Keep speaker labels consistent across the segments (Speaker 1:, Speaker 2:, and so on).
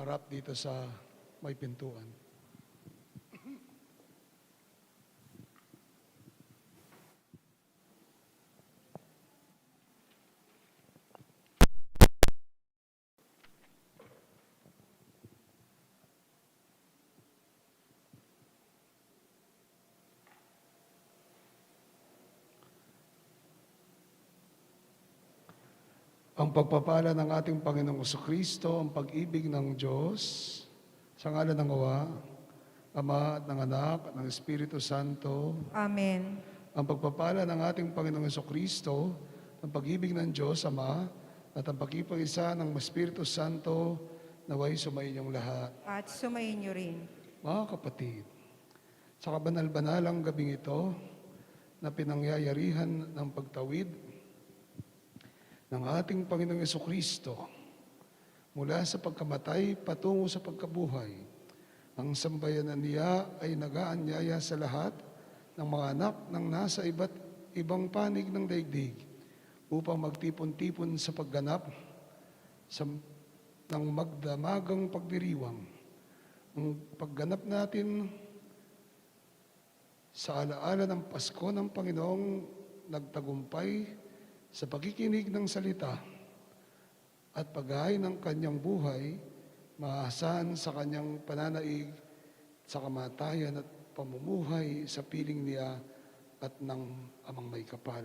Speaker 1: humarap dito sa may pintuan. Ang pagpapala ng ating Panginoong Kristo, ang pag-ibig ng Diyos, sa ngalan ng Ama at ng Anak at ng Espiritu Santo.
Speaker 2: Amen.
Speaker 1: Ang pagpapala ng ating Panginoong Kristo, ang pag-ibig ng Diyos, Ama, at ang pag-ipag-isa ng Espiritu Santo, naway sumayin yung lahat.
Speaker 2: At sumayin niyo rin.
Speaker 1: Mga kapatid, sa kabanal-banalang gabing ito, na pinangyayarihan ng pagtawid ng ating Panginoong Kristo mula sa pagkamatay patungo sa pagkabuhay. Ang sambayanan niya ay nag-aanyaya sa lahat ng mga anak ng nasa iba't ibang panig ng daigdig upang magtipon-tipon sa pagganap ng magdamagang pagdiriwang. Ang pagganap natin sa alaala ng Pasko ng Panginoong nagtagumpay sa pagkikinig ng salita at paghahay ng kanyang buhay, maasahan sa kanyang pananaig sa kamatayan at pamumuhay sa piling niya at ng Amang may kapal.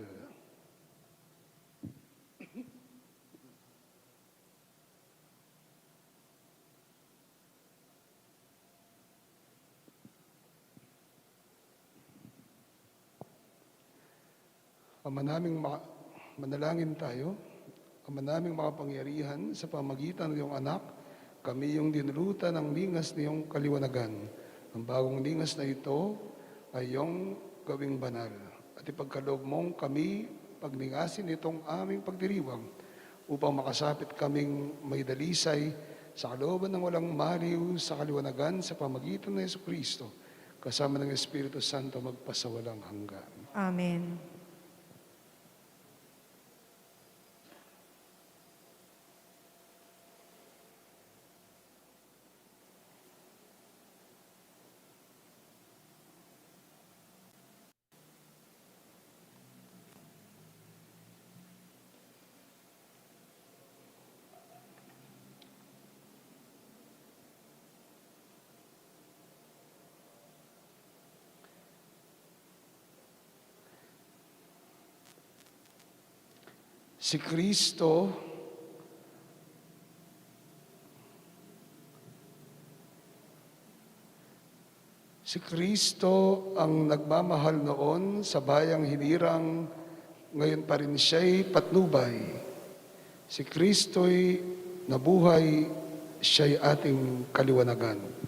Speaker 1: Ama naming manalangin tayo. Ama naming makapangyarihan, sa pamagitan ng iyong anak, kami yung dinulutan ng lingas na iyong kaliwanagan. Ang bagong lingas na ito ay iyong gawing banal. At ipagkaloob mong kami paglingasin itong aming pagdiriwang upang makasapit kaming may dalisay sa kalooban ng walang maliw sa kaliwanagan sa pamagitan ng Jesucristo, kasama ng Espiritu Santo magpasawalang hanggan.
Speaker 2: Amen.
Speaker 1: Si Kristo ang nagmamahal noon sa bayang hinirang, ngayon pa rin siya'y patnubay. Si Kristo'y nabuhay, siya'y ating kaliwanagan.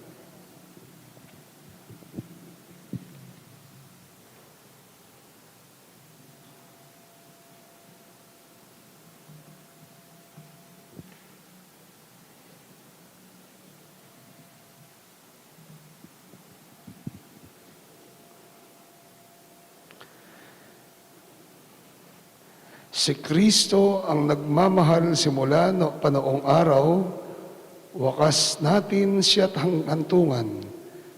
Speaker 1: Si Kristo ang nagmamahal simula panoong araw, wakas natin siya't hantungan.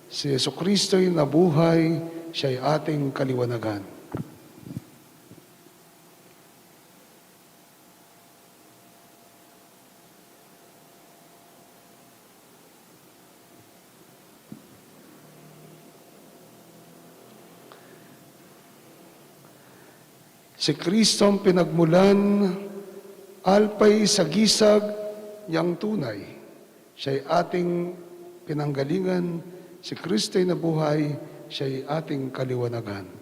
Speaker 1: Si Jesucristo'y nabuhay, siya'y ating kaliwanagan. Si Kristo ang pinagmulan, alpay sa gisag niyang tunay. Siya'y ating pinanggalingan, si Kristo'y nabuhay, siya'y ating kaliwanagan.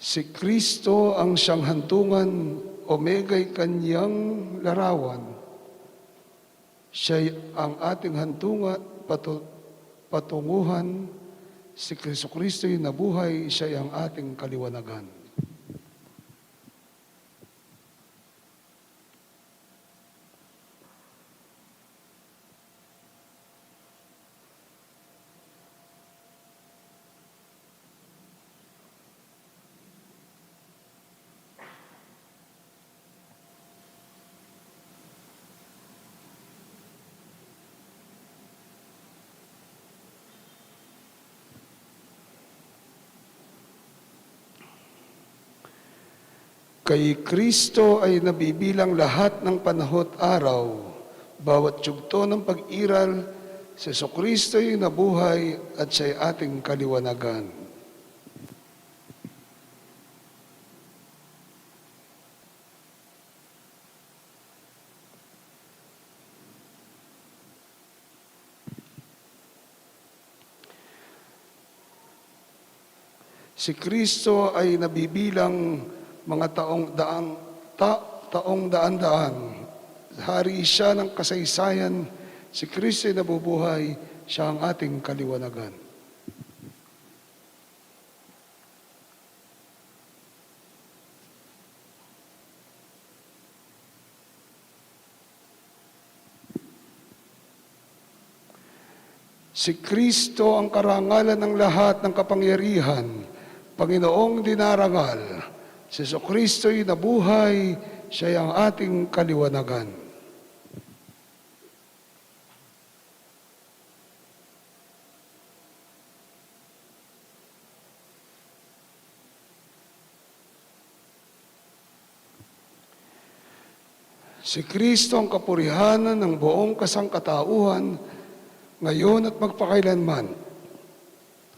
Speaker 1: Si Kristo ang siyang hantungan, omega'y kanyang larawan. Siya'y ang ating hantungan, patunguhan. Si Kristo'y nabuhay, siya'y ang ating kaliwanagan. Kay Kristo ay nabibilang lahat ng panahot araw, bawat yugto ng pag-iral, si Jesucristo ay nabuhay at siya'y ating kaliwanagan. Si Kristo ay nabibilang mga taong daan-daan. Hari siya ng kasaysayan. Si Kristo ay nabubuhay. Siya ang ating kaliwanagan. Si Kristo ang karangalan ng lahat ng kapangyarihan. Panginoong dinarangal, si Jesucristo'y nabuhay, siya ang ating kaliwanagan. Si Kristo ang kapurihanan ng buong kasangkatauhan, ngayon at magpakailanman.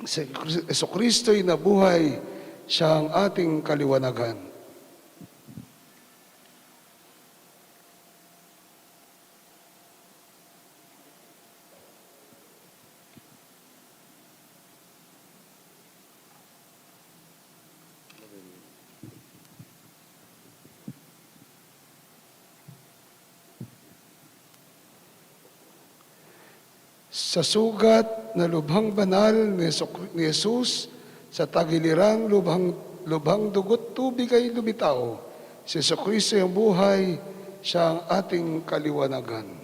Speaker 1: Si Jesucristo'y nabuhay, siya ang ating kaliwanagan. Sa sugat na lubhang banal ni Jesus, sa tagilirang lubhang dugot tubig ay lumitaw. Si Jesucristo ang buhay, siya ang ating kaliwanagan.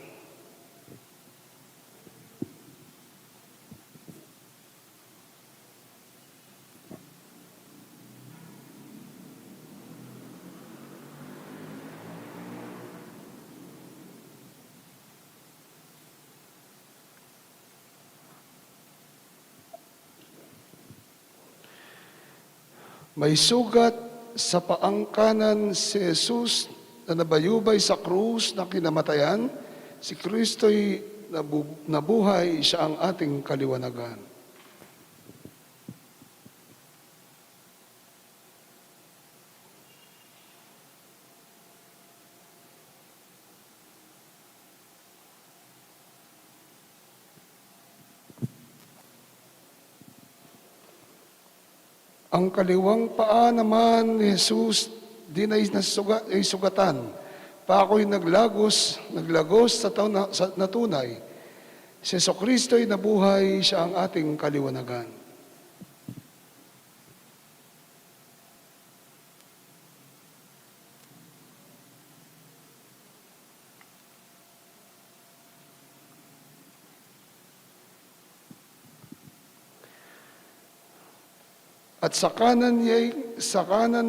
Speaker 1: May sugat sa paang kanan si Jesus na nabayubay sa krus na kinamatayan. Si Kristo'y nabuhay, siya ang ating kaliwanagan. Ang kaliwang paa naman ni Jesus din ay sugatan. Paako'y naglagos sa natunay. Si Jesucristo'y nabuhay, siya ang ating kaliwanagan. At sa kanan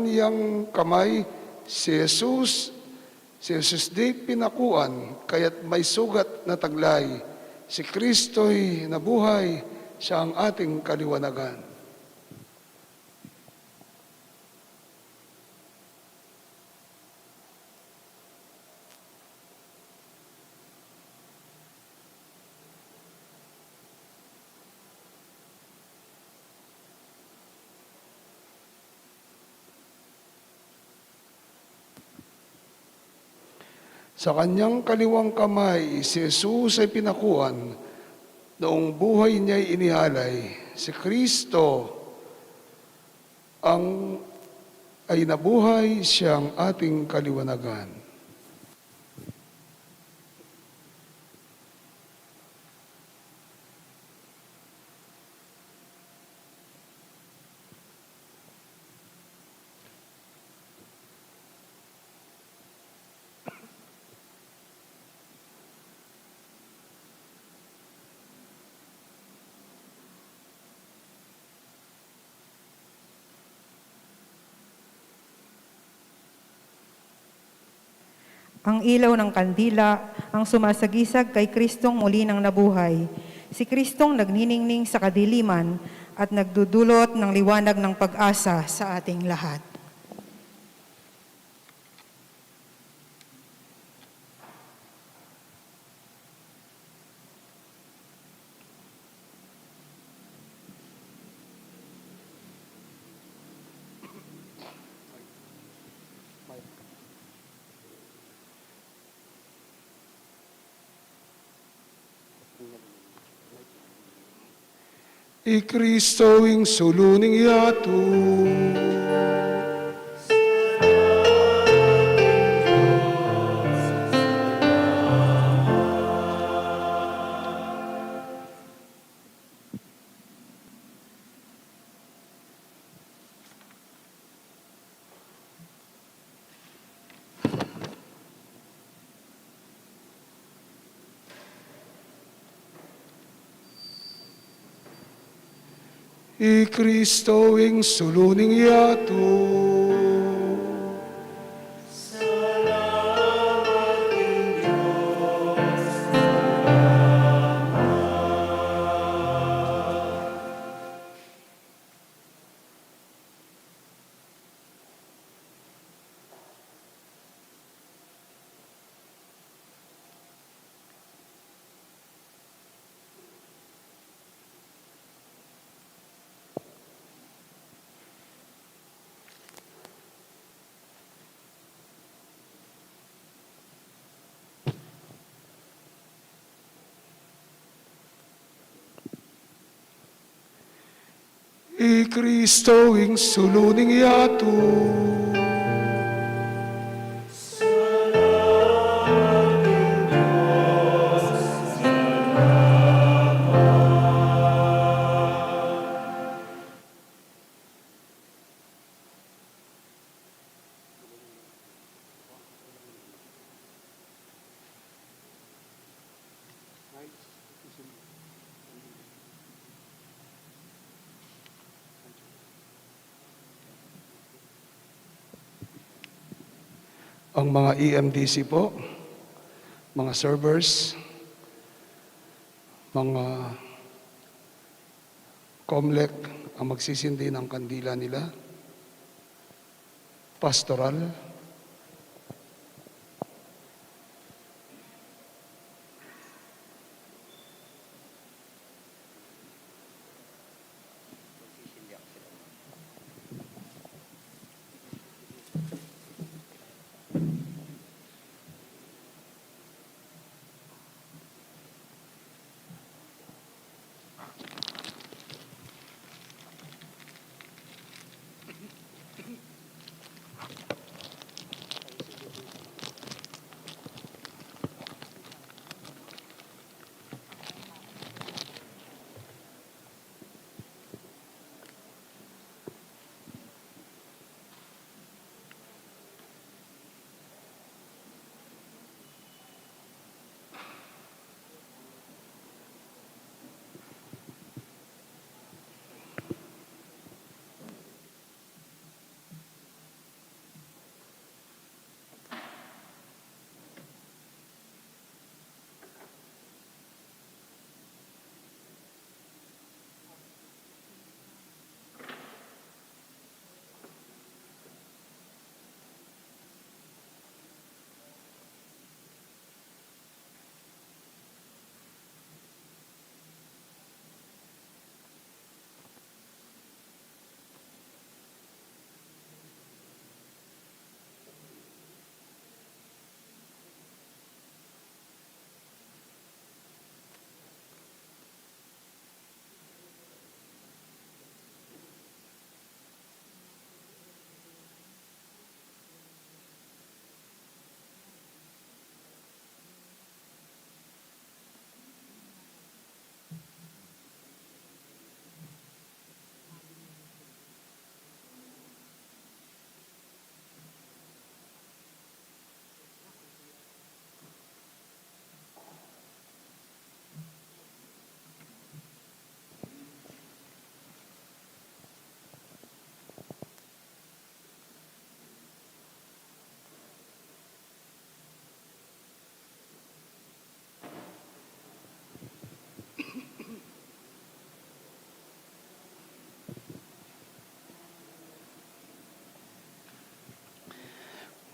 Speaker 1: niyang kamay, si Jesus di pinakuan, kaya't may sugat na taglay. Si Kristo'y nabuhay, siya ang ating kaliwanagan. Sa kanyang kaliwang kamay, si Jesus ay pinakuan, noong buhay niya'y inihalay. Si Kristo ay nabuhay, siyang ating kaliwanagan.
Speaker 2: Ang ilaw ng kandila, ang sumasagisag kay Kristong muli nang nabuhay. Si Kristong nagniningning sa kadiliman at nagdudulot ng liwanag ng pag-asa sa ating lahat.
Speaker 1: I Kristo ing suluning yato. I Kristo ing suluning yato. I Kristo ing suluning yato. Ang mga EMDC po, mga servers, mga COMLEC ang magsisindi ng kandila nila, pastoral,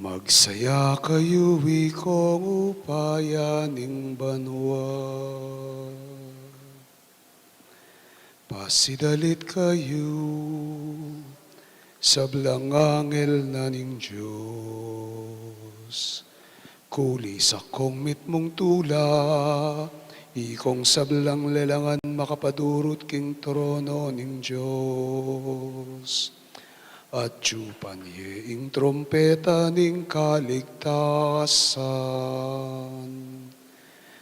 Speaker 1: magsaya kayo, wikong upayaning banwa. Pasidalit kayo Sablang angel na ning Diyos, kulis akong mitmong tula, ikong sablang lelangan makapadurot king trono ning Diyos. At tsupan ing trompeta ning kaligtasan.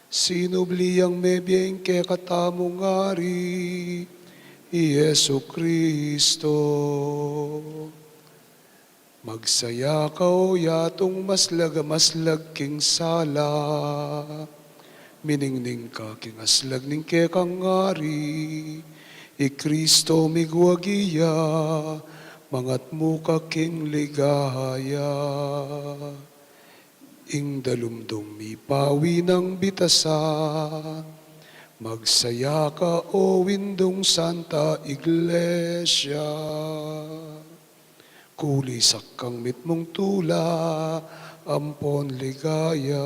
Speaker 1: Sinubliyang mebiyeng ke katamong ari, Yesu Kristo. Magsaya ka o yatong maslag king sala, miningning ka king aslag ning ke kangari, Kristo migwagiya, mangat muka king ligaya. Ing dalumdum mipawi ng bitasa, magsaya ka o windong Santa Iglesia. Kulisak kang mitmong tula, ampon ligaya.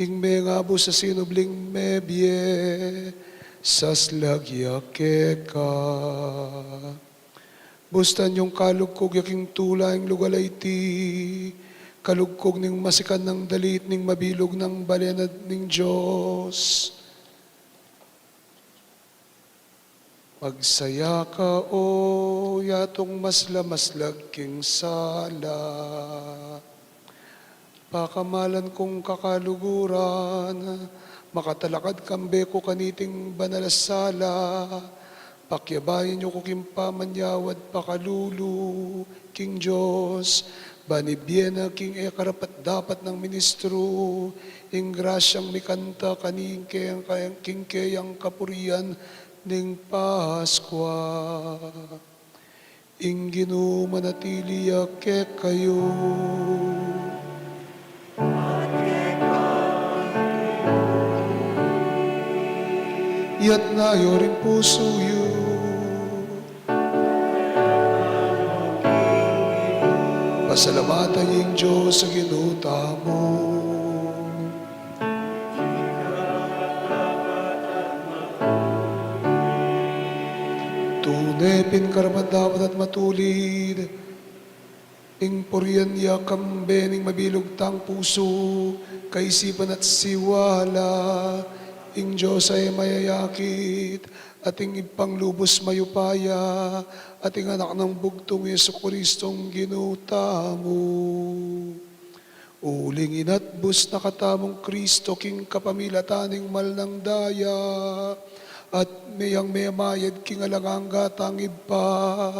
Speaker 1: Ing mengabo sa sinubling mebye, saslagya keka. Bustan yung kalugkog yaking tula ing lugalay ti, kalugkog ning masikan ng dalit ning mabilog ng balenad ning Diyos. Magsaya ka o yatong maslamaslag king sala, pakamalan kong kakaluguran, makatalakad kambe ko kaniting banal sala, pakyabayin niyo ko kimpamanyawad pakalulu, king Diyos, banibiyena king ekarapat dapat ng ministro, ing grasyang mikanta kaning kayang king kayang kapurian ning Pasko. Ing ginumanatili ke kayo. Yat na yoring puso yu, pasalamatan yung Diyos sa ginuta mo. Tunepin karapat dapat at matulid, ing purian ya kambening mabilog tang puso, kaisipan at siwala, ing Diyos ay mayayakit, ating ipanglubos mayupaya, ating anak ng bugtong Yesu Kristong ginuta mo. Uling inatbus na katamong Kristo, king kapamilataning mal ng daya, at mayang mayamayad king alangang gatangib pa,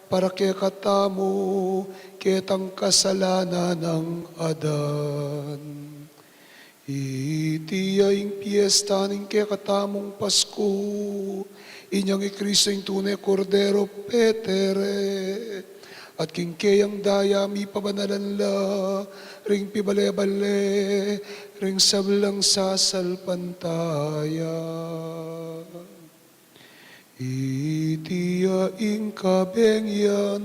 Speaker 1: para kaya katamo, ketang kasalanan ng Adan. Itiyaing piyesta ning kaya katamong Pasko, inyang Kristo yung tunay kordero petere, at king kayang daya mi pabanalan la, ring pibale-bale, ring sablang sasalpantaya. Itiyaing kabengyan,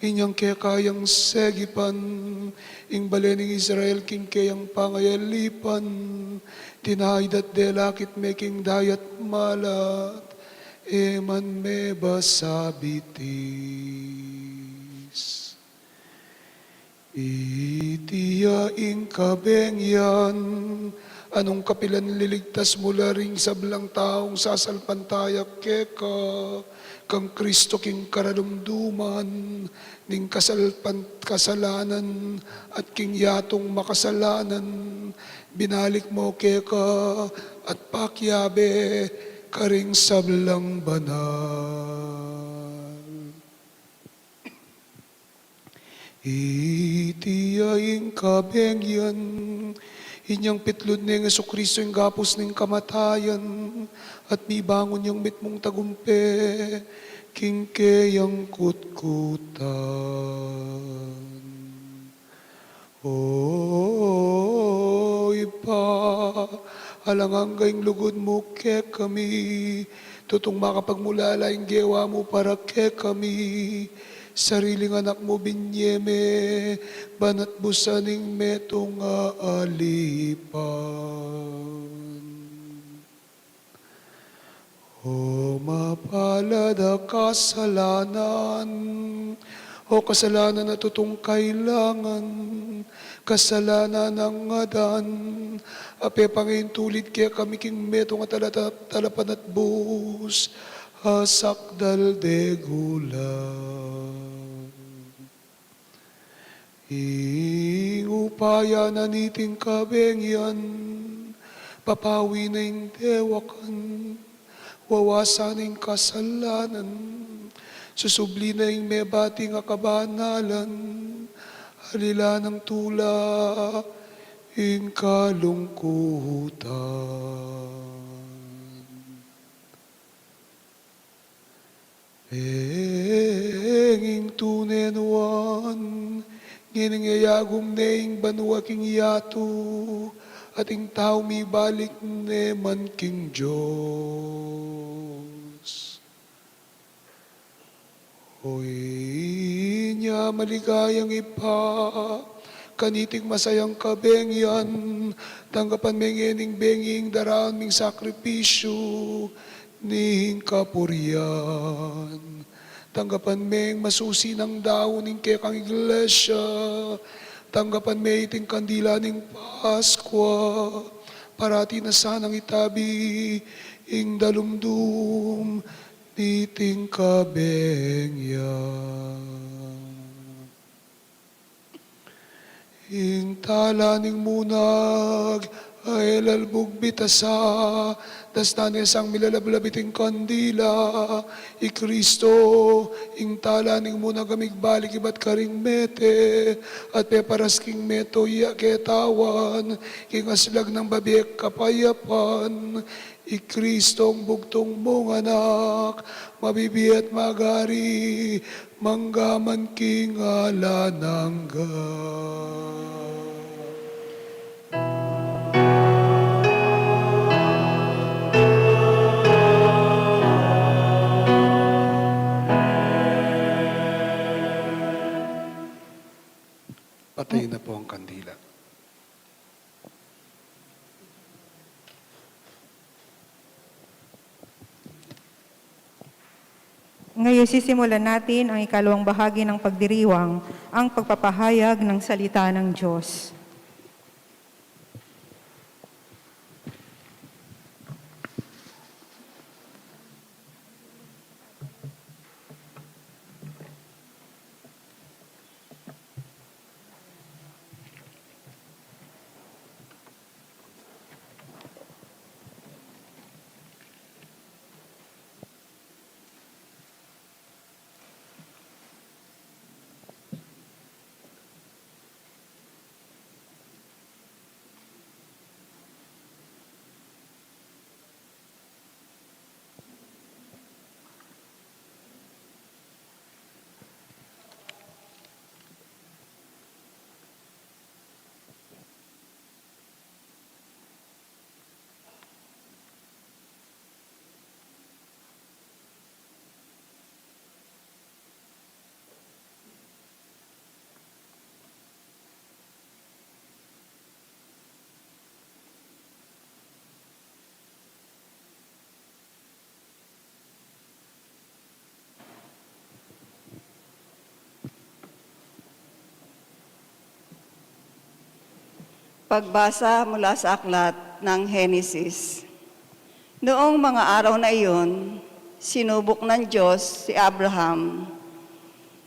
Speaker 1: inyang kayang segipan, ing balening Israel king kayang pangayalipan, tinaydat Dela kit making dayat malat, eman me basabitis. Itiyaing kabengyan, anong kapilan liligtas mula ring sablang taong sasalpantayak keka, kang Kristo king karalumduman, ning kasalanan, at king yatong makasalanan, binalik mo keka, at pakyabe, karing sablang banal. Itiyaing kabengyan, inyang pitlod ni Yesu Kristo yung gapos ng kamatayan, at mibangon yung mitmong tagumpe, king kayang kutkutan. Oy pa, alangang gayong lugod mo ke kami, tutong makapagmulala yung gewa mo para ke kami, sariling anak mo binyeme, banat busaning metong aalipan. O mapalad na kasalanan, o kasalanan na tutong kailangan, kasalanan ng Adan, ape Panginoon tulid kaya kami king meto nga talapan at bus, asakdal de gulang. Upaya na niting kabengyan, papawi na yung dewakan, wawasan ng kasalanan, susubli na yung may bating akabanalan, halila ng tula, yung kalungkutan. Penging tunenuan, nginingayagum na yung banwa king yato, ating tao mi balik ne man king Diyos. Hoy niya maligayang ipa, kaniting masayang kabengyan, tanggapan mengening benging daraan ming sakripisyo, ning kapurian. Tanggapan meng masusi ng daon ning kekang iglesia, tanggapan may iting kandila ning Pasko, parati na sanang itabi, ing dalumdum, niting kabengyan. Ing tala ning munag, ay lalbog bitasa, das nanesang milalablabiting kandila, i Kristo, ing tala ning munag amigbalik ibat karing mete, at peparas king meto iya ketawan, king aslag ng babiyek kapayapan, i Kristong bugtong mong anak, mabibi at magari, manggaman king alanangga. Patay na po ang kandila.
Speaker 2: Ngayon sisimulan natin ang ikalawang bahagi ng pagdiriwang, ang pagpapahayag ng salita ng Diyos.
Speaker 3: Pagbasa mula sa aklat ng Henesis. Noong mga araw na iyon, sinubok ng Diyos si Abraham.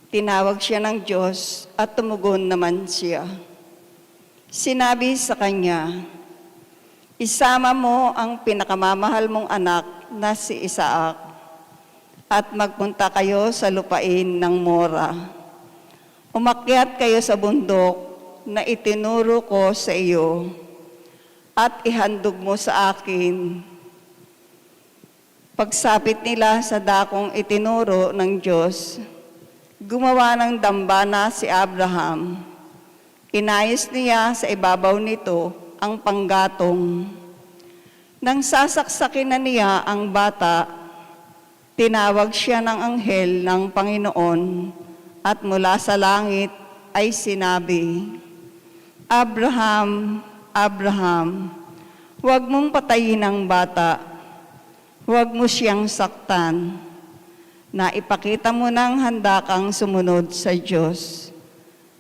Speaker 3: Tinawag siya ng Diyos at tumugon naman siya. Sinabi sa kanya, "Isama mo ang pinakamamahal mong anak na si Isaac at magpunta kayo sa lupain ng Mora. Umakyat kayo sa bundok na itinuro ko sa iyo at ihandog mo sa akin." Pagsapit nila sa dakong itinuro ng Diyos, gumawa ng dambana si Abraham. Inayos niya sa ibabaw nito ang panggatong. Nang sasaksakin na niya ang bata, tinawag siya ng anghel ng Panginoon at mula sa langit ay sinabi, "Abraham, Abraham, huwag mong patayin ang bata. Huwag mo siyang saktan, na ipakita mo ng handa kang sumunod sa Diyos,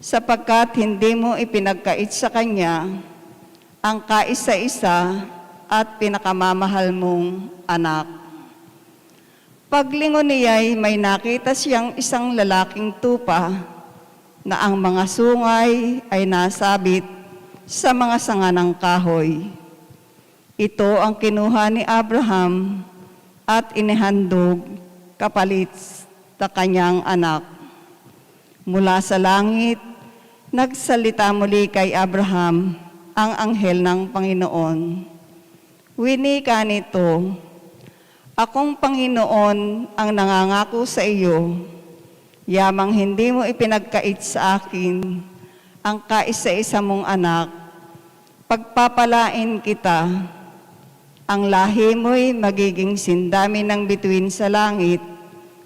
Speaker 3: sapagkat hindi mo ipinagkait sa Kanya ang kaisa-isa at pinakamamahal mong anak. Paglingon niya'y may nakita siyang isang lalaking tupa na ang mga sungay ay nasabit sa mga sanga ng kahoy. Ito ang kinuha ni Abraham at inihandog kapalit sa kanyang anak. Mula sa langit, nagsalita muli kay Abraham ang anghel ng Panginoon. Winika nito, akong Panginoon ang nangangako sa iyo, yamang hindi mo ipinagkait sa akin ang kaisa-isa mong anak, pagpapalain kita. Ang lahi mo'y magiging sindami ng bituin sa langit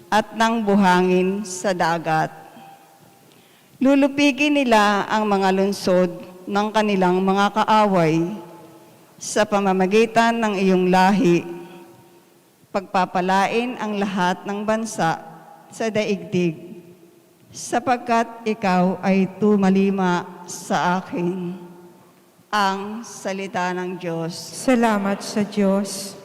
Speaker 3: at ng buhangin sa dagat. Lulupigin nila ang mga lunsod ng kanilang mga kaaway sa pamamagitan ng iyong lahi. Pagpapalain ang lahat ng bansa sa daigdig, sapagkat ikaw ay tumalima sa akin. Ang salita ng Diyos.
Speaker 2: Salamat sa Diyos.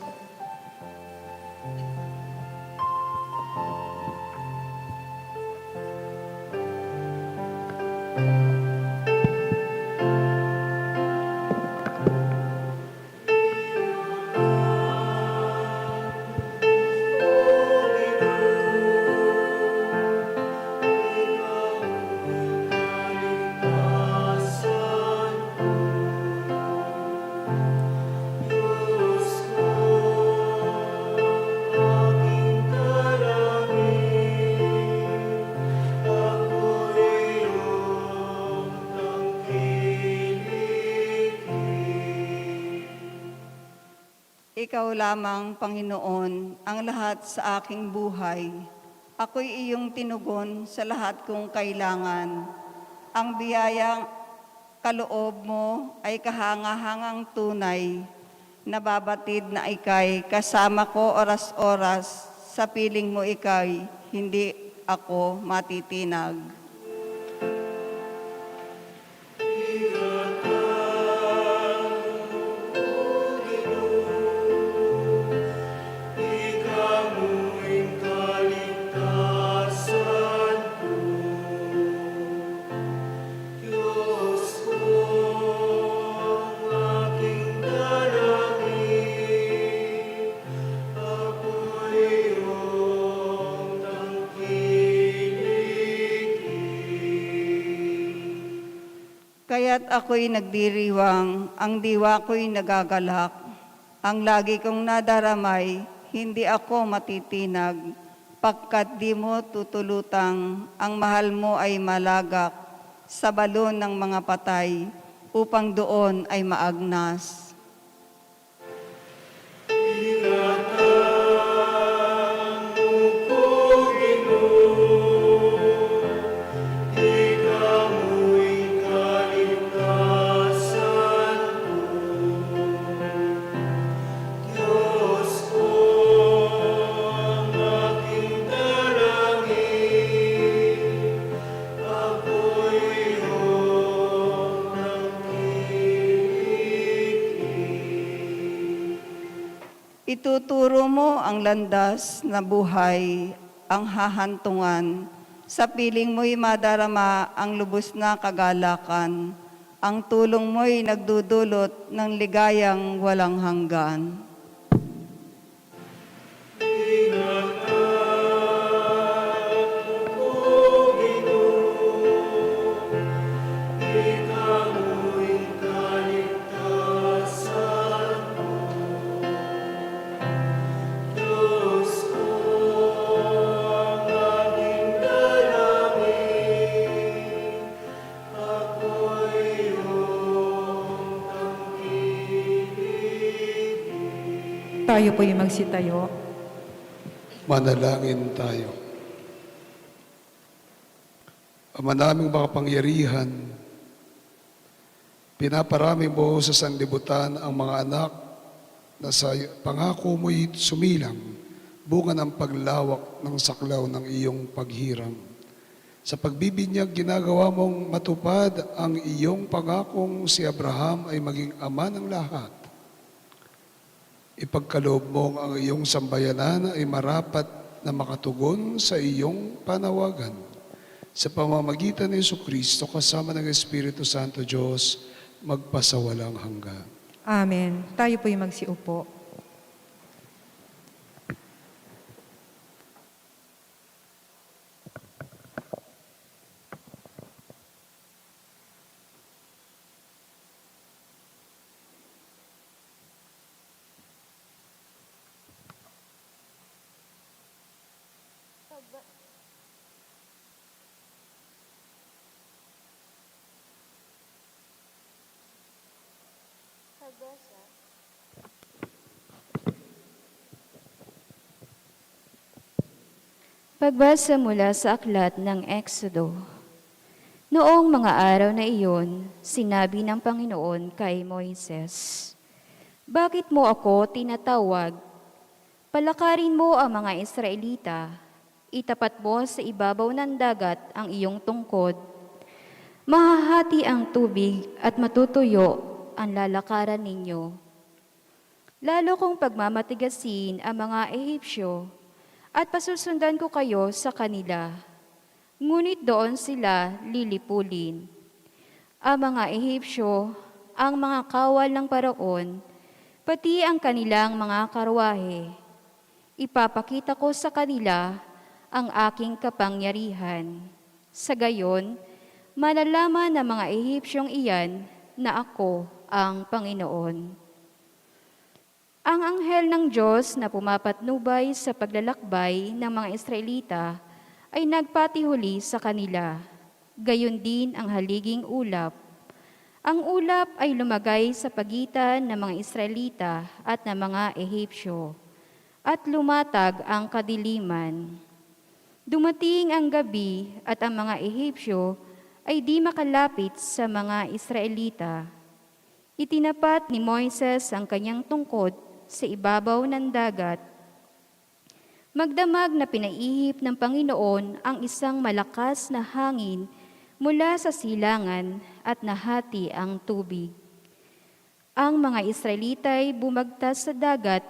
Speaker 3: Ikaw lamang, Panginoon, ang lahat sa aking buhay. Ako'y iyong tinugon sa lahat kong kailangan. Ang biyayang kaloob mo ay kahanga-hangang tunay. Nababatid na ikay kasama ko oras-oras. Sa piling mo ikay, hindi ako matitinag. Kaya't ako'y nagdiriwang, ang diwa ko'y nagagalak. Ang lagi kong nadaramay, hindi ako matitinag. Pagkat di mo tutulutang, ang mahal mo ay malagak sa balon ng mga patay, upang doon ay maagnas. Ituturo mo ang landas na buhay, ang hahantungan. Sa piling mo'y madarama ang lubos na kagalakan. Ang tulong mo'y nagdudulot ng ligayang walang hanggan.
Speaker 2: Tayo po'y magsitayo.
Speaker 1: Manalangin tayo. Ama naming makapangyarihan, pinaparami mo sa sanlibutan ang mga anak na sa pangako mo'y sumilang, bunga ng paglawak ng saklaw ng iyong paghiram. Sa pagbibinyag, ginagawa mong matupad ang iyong pangakong si Abraham ay maging ama ng lahat. Ipagkaloob mong ang iyong sambayanan ay marapat na makatugon sa iyong panawagan. Sa pamamagitan ni Jesucristo kasama ng Espiritu Santo Diyos, magpasawalang hanggan.
Speaker 2: Amen. Tayo po'y magsiupo.
Speaker 4: Pagbasa mula sa aklat ng Exodo. Noong mga araw na iyon, sinabi ng Panginoon kay Moises, "Bakit mo ako tinatawag? Palakarin mo ang mga Israelita, itapat mo sa ibabaw ng dagat ang iyong tungkod. Mahahati ang tubig at matutuyo ang lalakaran ninyo. Lalo kong pagmamatigasin ang mga Ehipsyo, at pasusundan ko kayo sa kanila. Ngunit doon sila lilipulin. Ang mga Ehipsyo, ang mga kawal ng Paraon, pati ang kanilang mga karwahe. Ipapakita ko sa kanila ang aking kapangyarihan. Sa gayon, malalaman ng mga Ehipsyong iyan na ako ang Panginoon." Ang anghel ng Diyos na pumapatnubay sa paglalakbay ng mga Israelita ay nagpatihuli sa kanila. Gayon din ang haliging ulap. Ang ulap ay lumagay sa pagitan ng mga Israelita at ng mga Ehipsyo, at lumatag ang kadiliman. Dumating ang gabi at ang mga Ehipsyo ay di makalapit sa mga Israelita. Itinapat ni Moises ang kanyang tungkod sa ibabaw ng dagat. Magdamag na pinaihip ng Panginoon ang isang malakas na hangin mula sa silangan at nahati ang tubig. Ang mga Israelita ay bumagtas sa dagat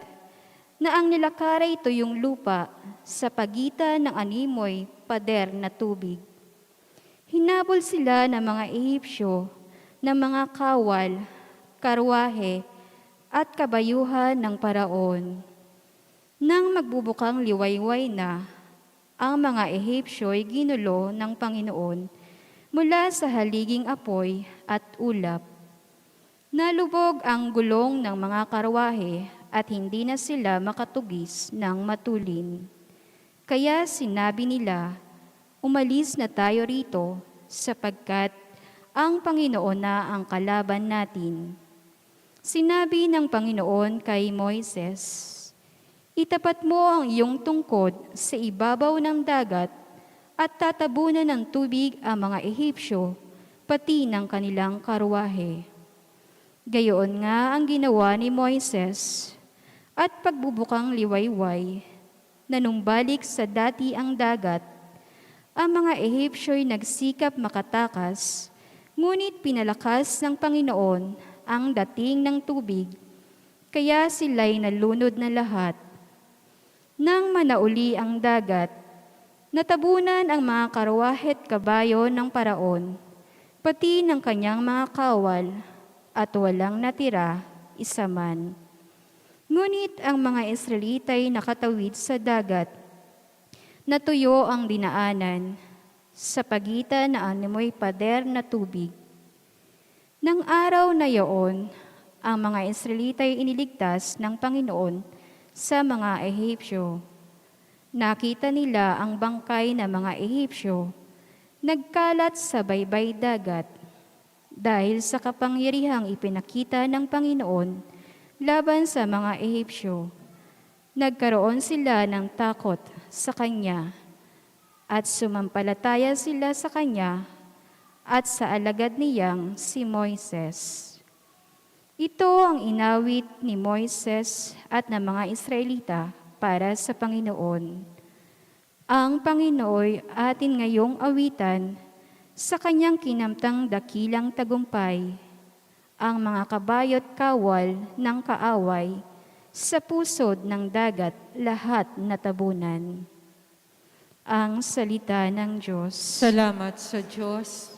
Speaker 4: na ang nilakaray tuyong lupa sa pagitan ng animoy pader na tubig. Hinabol sila ng mga Ehipsyo, ng mga kawal, karwahe, at kabayuhan ng Paraon. Nang magbubukang liwayway na, ang mga Ehipsyo ay ginulo ng Panginoon mula sa haliging apoy at ulap. Nalubog ang gulong ng mga karwahe at hindi na sila makatugis ng matulin. Kaya sinabi nila, "Umalis na tayo rito sapagkat ang Panginoon na ang kalaban natin." Sinabi ng Panginoon kay Moises, "Itapat mo ang iyong tungkod sa ibabaw ng dagat at tatabunan ng tubig ang mga Ehipsyo, pati ng kanilang karwahe." Gayoon nga ang ginawa ni Moises, at pagbubukang liwayway, nanumbalik sa dati ang dagat. Ang mga Ehipsyo'y nagsikap makatakas, ngunit pinalakas ng Panginoon ang dating ng tubig, kaya sila'y nalunod na lahat. Nang manauli ang dagat, natabunan ang mga karwahe at kabayo ng Paraon, pati ng kanyang mga kawal, at walang natira isa man. Ngunit ang mga Israelita'y nakatawid sa dagat, natuyo ang dinaanan sa pagitan ng animoy pader na tubig. Nang araw na iyon, ang mga Israelita'y iniligtas ng Panginoon sa mga Ehipsyo. Nakita nila ang bangkay ng mga Ehipsyo, nagkalat sa baybay dagat, dahil sa kapangyarihang ipinakita ng Panginoon laban sa mga Ehipsyo. Nagkaroon sila ng takot sa Kanya, at sumampalataya sila sa Kanya at sa alagad niyang si Moises. Ito ang inawit ni Moises at ng mga Israelita para sa Panginoon. Ang Panginooy atin ngayong awitan sa kanyang kinamtang dakilang tagumpay, ang mga kabayo't kawal ng kaaway, sa pusod ng dagat lahat natabunan. Ang salita ng Diyos.
Speaker 2: Salamat sa Diyos.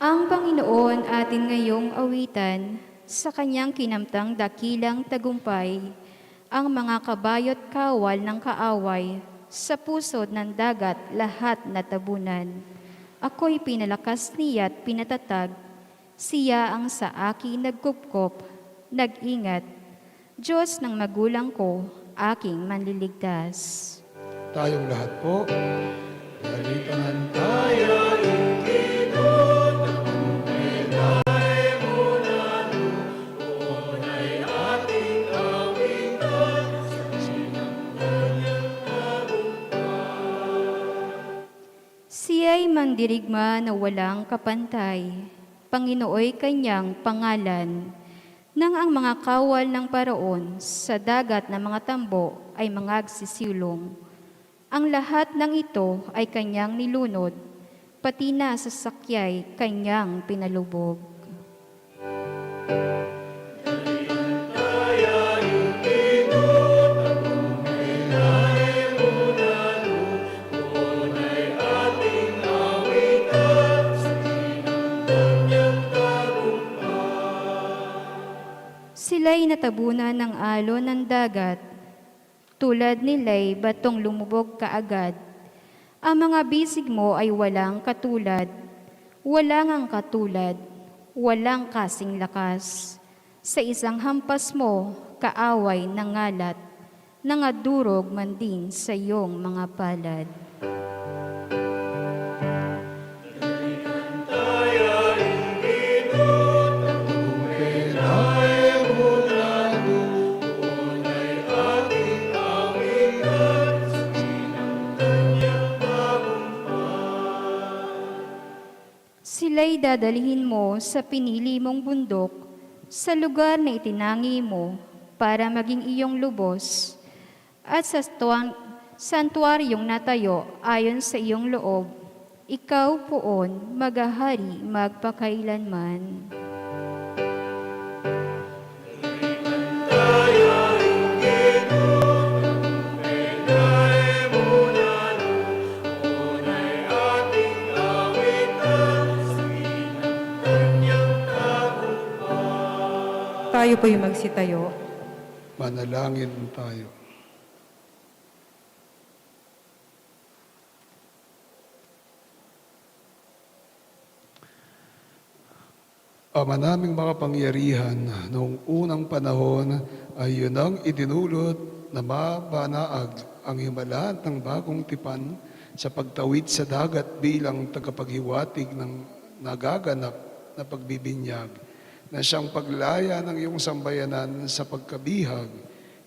Speaker 4: Ang Panginoon atin ngayong awitan sa kanyang kinamtang dakilang tagumpay, ang mga kabayo't kawal ng kaaway, sa pusod ng dagat lahat natabunan. Ako'y pinalakas niya at pinatatag, siya ang sa akin nagkupkop, nag-ingat. Diyos ng magulang ko, aking manliligtas.
Speaker 1: Tayong lahat po, dalitan tayo.
Speaker 4: Siya'y mandirigma na walang kapantay, Panginooy kanyang pangalan. Nang ang mga kawal ng paraon sa dagat na mga tambo ay mangagsisilong, ang lahat ng ito ay kanyang nilunod, pati na sa sakyay kanyang pinalubog. Sila'y natabunan ng alon ng dagat, tulad nila'y batong lumubog kaagad. Ang mga bisig mo ay walang katulad, walang ang katulad, walang kasing lakas. Sa isang hampas mo, kaaway ng ngalat, nangadurog man din sa iyong mga palad. Sila'y dadalhin mo sa pinili mong bundok, sa lugar na itinangi mo para maging iyong lubos, at sa santuaryong natayo ayon sa iyong loob, ikaw poon maghahari magpakailanman.
Speaker 2: Tayo po'y magsitayo.
Speaker 1: Manalangin tayo. Ama naming makapangyarihan, noong unang panahon ay yun ang idinulot na mabanaag ang himala ng bagong tipan sa pagtawid sa dagat bilang tagapaghiwatig ng nagaganap na pagbibinyag, na siyang paglaya ng iyong sambayanan sa pagkabihag.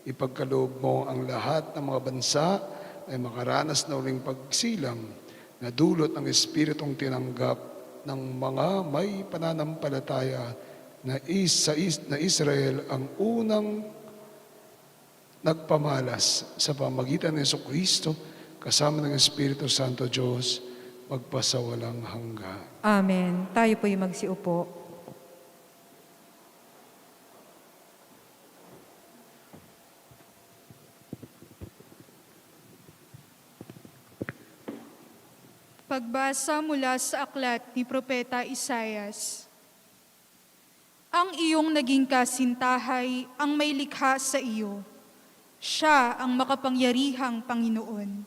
Speaker 1: Ipagkaloob mo ang lahat ng mga bansa ay makaranas na uling pagsilang na dulot ng Espiritong tinanggap ng mga may pananampalataya na Israel ang unang nagpamalas sa pamagitan ng Jesucristo kasama ng Espiritu Santo Diyos magpasawalang hanggan.
Speaker 2: Amen. Tayo po'y magsiupo.
Speaker 5: Pagbasa mula sa aklat ni Propeta Isaias. Ang iyong naging kasintahay ang may likha sa iyo. Siya ang makapangyarihang Panginoon.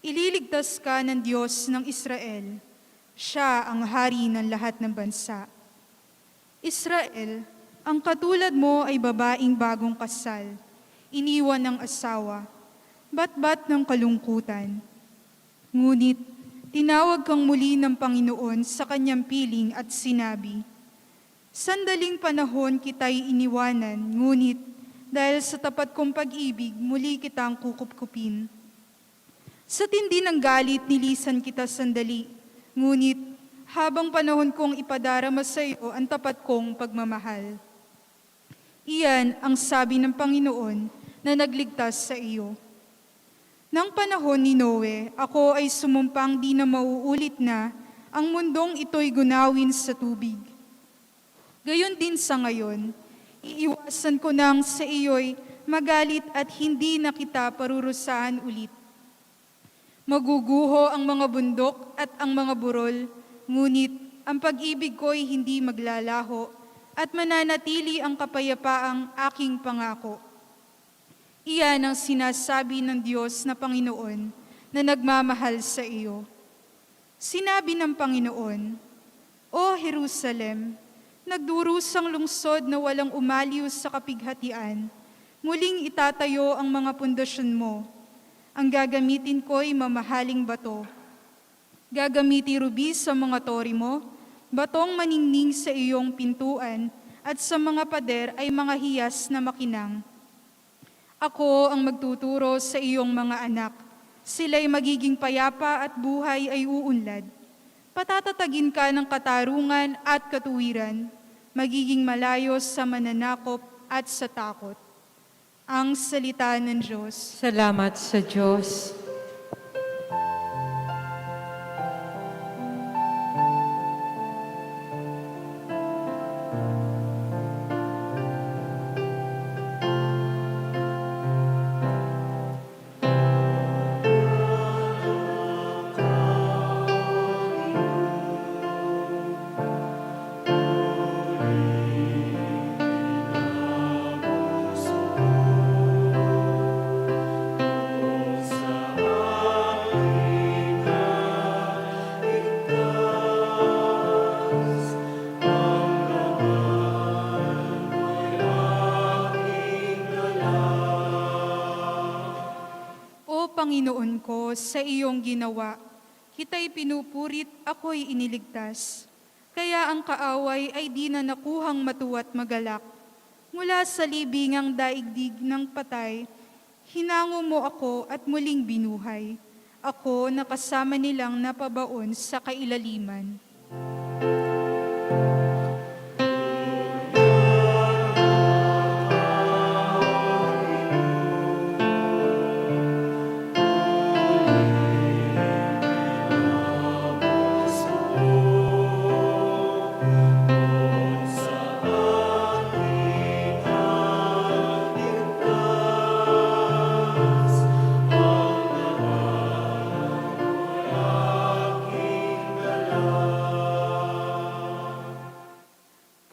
Speaker 5: Ililigtas ka ng Diyos ng Israel. Siya ang hari ng lahat ng bansa. Israel, ang katulad mo ay babaeng bagong kasal, iniwan ng asawa, bat-bat ng kalungkutan. Ngunit, tinawag kang muli ng Panginoon sa kanyang piling at sinabi, "Sandaling panahon kita'y iniwanan, ngunit dahil sa tapat kong pag-ibig, muli kitang kukupkupin. Sa tindi ng galit, nilisan kita sandali, ngunit habang panahon kong ipadarama sa iyo ang tapat kong pagmamahal." Iyan ang sabi ng Panginoon na nagligtas sa iyo. Nang panahon ni Noe, ako ay sumumpang di na mauulit na ang mundong ito'y gunawin sa tubig. Gayon din sa ngayon, iiwasan ko nang sa iyo'y magalit at hindi na kita parurusahan ulit. Maguguho ang mga bundok at ang mga burol, ngunit ang pag-ibig ko'y hindi maglalaho at mananatili ang kapayapaang aking pangako. Iyan ang sinasabi ng Diyos na Panginoon na nagmamahal sa iyo. Sinabi ng Panginoon, "O Jerusalem, nagdurusang lungsod na walang umaliw sa kapighatian, muling itatayo ang mga pundasyon mo. Ang gagamitin ko'y mamahaling bato. Gagamiti rubi sa mga tori mo, batong maningning sa iyong pintuan, at sa mga pader ay mga hiyas na makinang. Ako ang magtuturo sa iyong mga anak. Sila'y magiging payapa at buhay ay uunlad. Patatatagin ka ng katarungan at katuwiran, magiging malayo sa mananakop at sa takot." Ang salita ng Diyos.
Speaker 2: Salamat sa Diyos.
Speaker 5: Panginoon ko, sa iyong ginawa, kita'y pinupurit, ako'y iniligtas. Kaya ang kaaway ay di na nakuhang matuwa't magalak. Mula sa libingang daigdig ng patay, hinango mo ako at muling binuhay. Ako na kasama nilang napabaon sa kailaliman.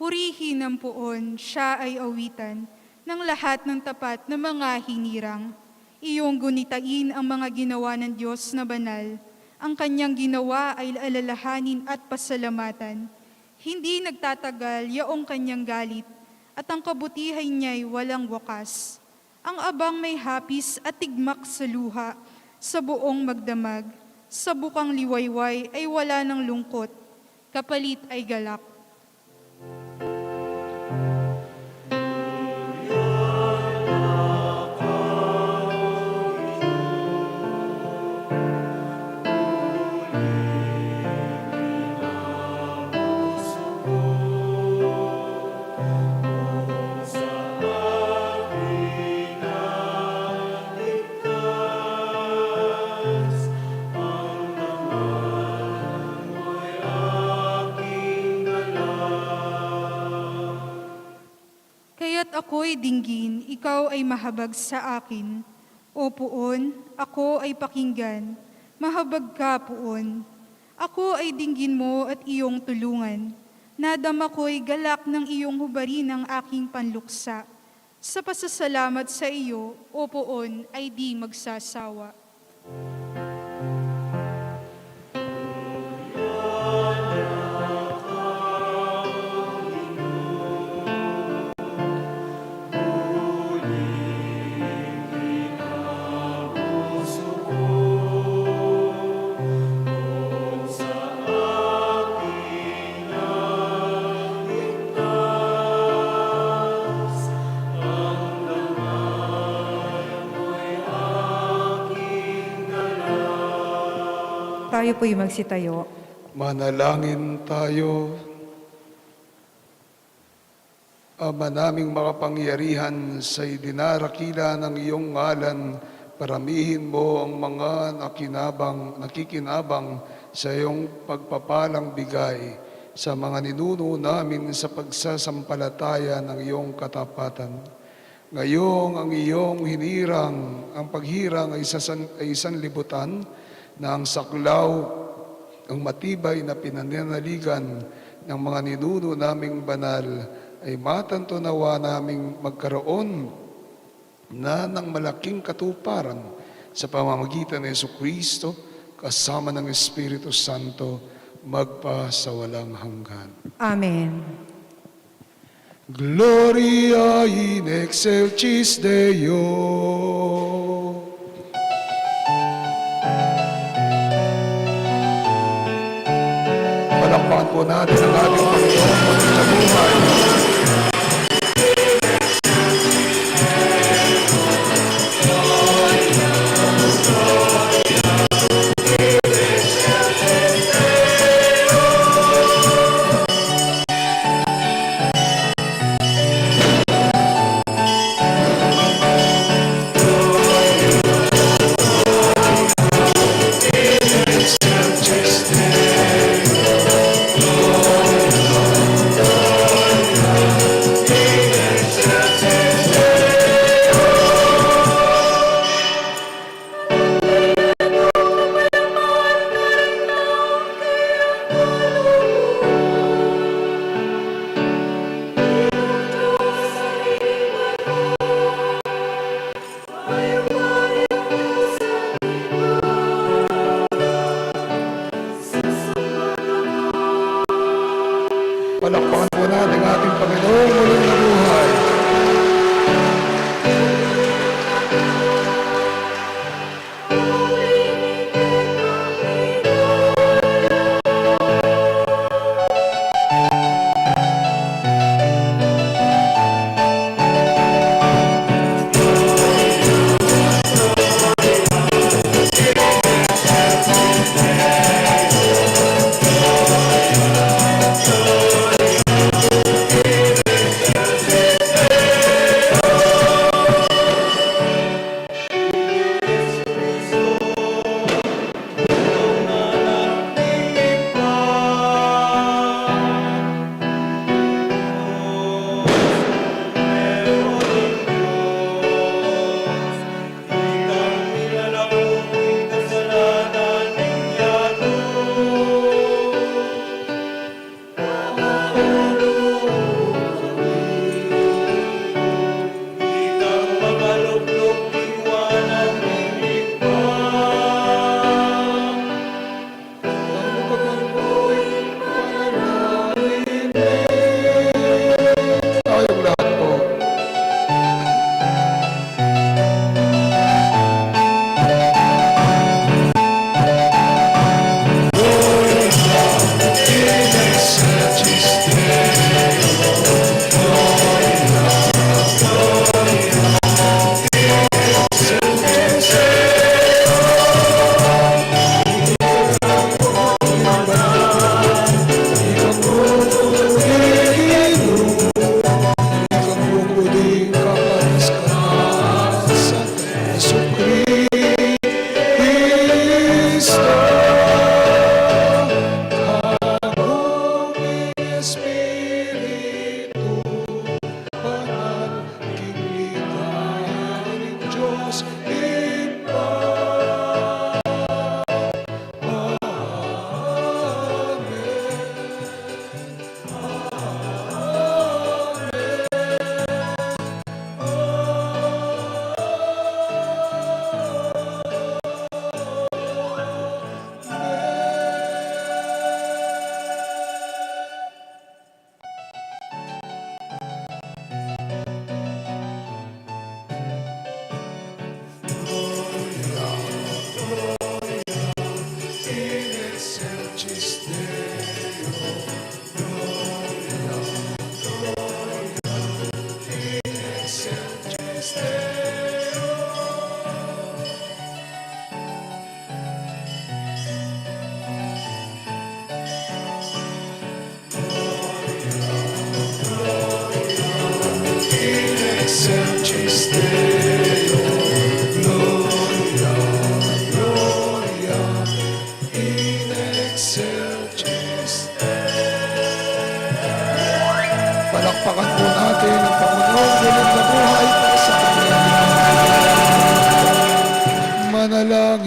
Speaker 5: Purihin ang puon, siya ay awitan ng lahat ng tapat na mga hinirang. Iyong gunitain ang mga ginawa ng Diyos na banal. Ang kanyang ginawa ay alalahanin at pasalamatan. Hindi nagtatagal yaong kanyang galit, at ang kabutihan niya'y walang wakas. Ang abang may hapis at tigmak sa luha, sa buong magdamag. Sa bukang liwayway ay wala ng lungkot, kapalit ay galak. Ako'y dinggin, ikaw ay mahabag sa akin. O puon, ako ay pakinggan, mahabag ka puon. Ako ay dinggin mo at iyong tulungan. Nadama ko'y galak ng iyong hubarin ng aking panluksa. Sa pasasalamat sa iyo, o puon, ay di magsasawa.
Speaker 2: Tayo po'y magsitayo.
Speaker 1: Manalangin tayo. Ama naming makapangyarihan, sa idinarakila ng iyong ngalan, paramihin mo ang mga nakikinabang sa iyong pagpapalang bigay sa mga ninuno namin sa pagsasampalataya ng iyong katapatan. Ngayong ang iyong hinirang, ang paghirang ay sanlibutan na ang saklaw, ang matibay na pinananaligan ng mga ninuno naming banal ay matantunawa naming magkaroon na ng malaking katuparan sa pamamagitan ng Jesucristo kasama ng Espiritu Santo magpa sa walang hanggan.
Speaker 2: Amen.
Speaker 1: Gloria in excelsis Deo. Palakpakan po natin ang ating Panginoon Pagkabuhay. Palakpakan po natin ang ating Panginoon muling nabuhay.